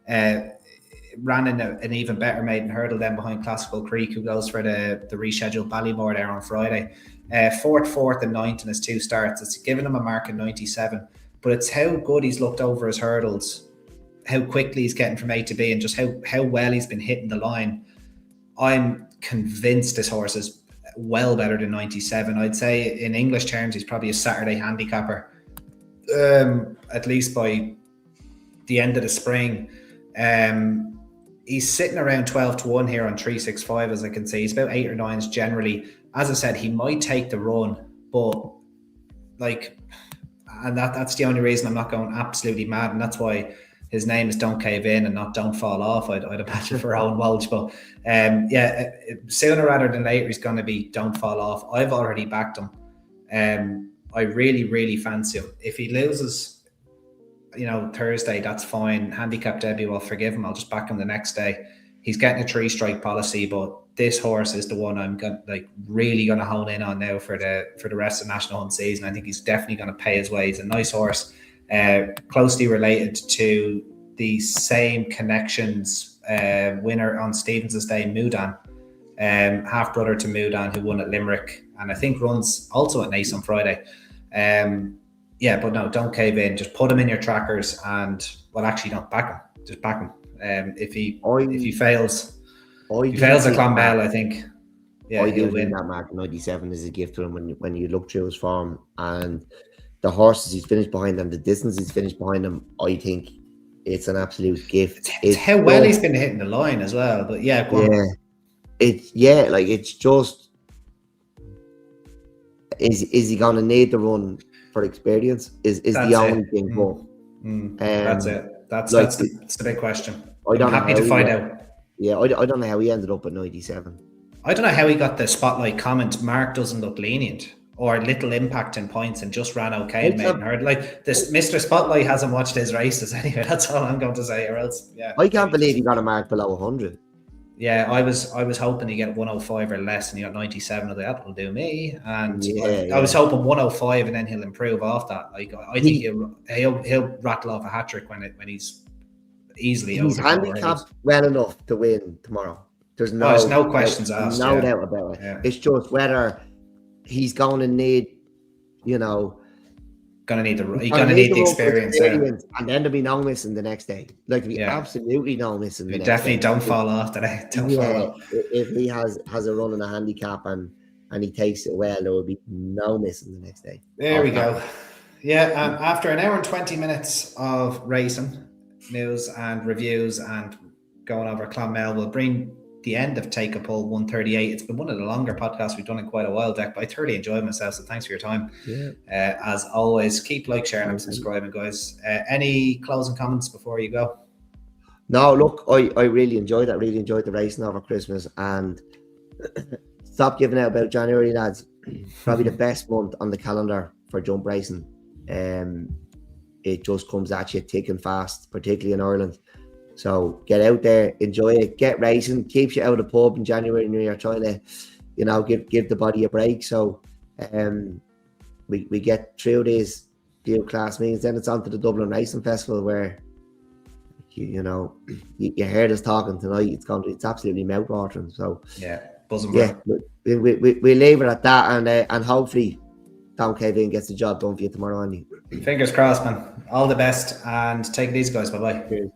ran in an even better maiden hurdle then behind Classical Creek, who goes for the rescheduled Ballymore there on Friday. 4th and 9th in his 2 starts. It's given him a mark of 97. But it's how good he's looked over his hurdles, how quickly he's getting from A to B, and just how well he's been hitting the line. I'm convinced this horse is well better than 97. I'd say in English terms, he's probably a Saturday handicapper, at least by the end of the spring. He's sitting around 12-1 here on 365, as I can see. He's about 8 or 9s generally. As I said, he might take the run, but like... And that's the only reason I'm not going absolutely mad, and that's why his name is Don't Cave In and not Don't Fall Off. I'd imagine for Owen Walsh, but sooner rather than later he's going to be Don't Fall Off. I've already backed him. I really, really fancy him. If he loses, Thursday, that's fine. Handicap debut, I'll forgive him. I'll just back him the next day. He's getting a 3-strike policy, but this horse is the one I'm really going to hone in on now for the rest of the National Hunt season. I think he's definitely going to pay his way. He's a nice horse, closely related to the same connections winner on Stevens' Day, Mudan, half brother to Mudan, who won at Limerick, and I think runs also at Naas on Friday. But no, don't cave in. Just put him in your trackers, and actually don't back him. Just back him. If he fails. He fails at Clonmel, I think. Yeah, he'll win. That mark 97 is a gift to him when you look through his form and the horses he's finished behind them, the distance he's finished behind them. I think it's an absolute gift. It's how well he's been hitting the line as well. But yeah, go on. It's just is he going to need the run for experience? Is the only thing. That's it. That's the big question. I'm happy to find out. Yeah, I don't know how he ended up at 97. I don't know how he got the spotlight comment. Mark doesn't look lenient. or little impact in points and just ran okay in maiden hurdle. Like this, Mr. Spotlight hasn't watched his races anyway. That's all I'm going to say. Or else, yeah. I can't believe he got a mark below 100. Yeah, I was hoping to get 105 or less, and he got 97. I was like, that'll do me. And I was hoping 105, and then he'll improve off that. Like I think he'll rattle off a hat trick when he's easily. He's handicapped well enough to win tomorrow. There's no questions asked. No doubt about it. Yeah. It's just whether he's going to need, he's gonna need the experience, and then there'll be no missing the next day. Like absolutely no missing. The next definitely day. Don't fall off today. Fall off. If he has a run in a handicap and he takes it well, there will be no missing the next day. There we go. Yeah, after an hour and 20 minutes of racing news and reviews and going over Clonmel, we'll bring the end of Take a Pull 138. It's been one of the longer podcasts we've done in quite a while, Dec, but I thoroughly enjoyed myself, so thanks for your time. As always, keep sharing and subscribing, guys. Any closing comments before you go? No, look, I really enjoyed that. Really enjoyed the racing over Christmas, and stop giving out about January, lads. Probably the best month on the calendar for jump racing. It just comes at you thick and fast, particularly in Ireland. So get out there, enjoy it, get racing, keeps you out of the pub in January when you're trying to, give the body a break. So we get through these few class meetings, then it's on to the Dublin Racing Festival where you heard us talking tonight. It's absolutely mouth-watering. So buzzing. We leave it at that, and hopefully Tom Kevin gets the job done for you tomorrow, Andy. Fingers crossed, man. All the best, and take it easy, guys. Bye bye.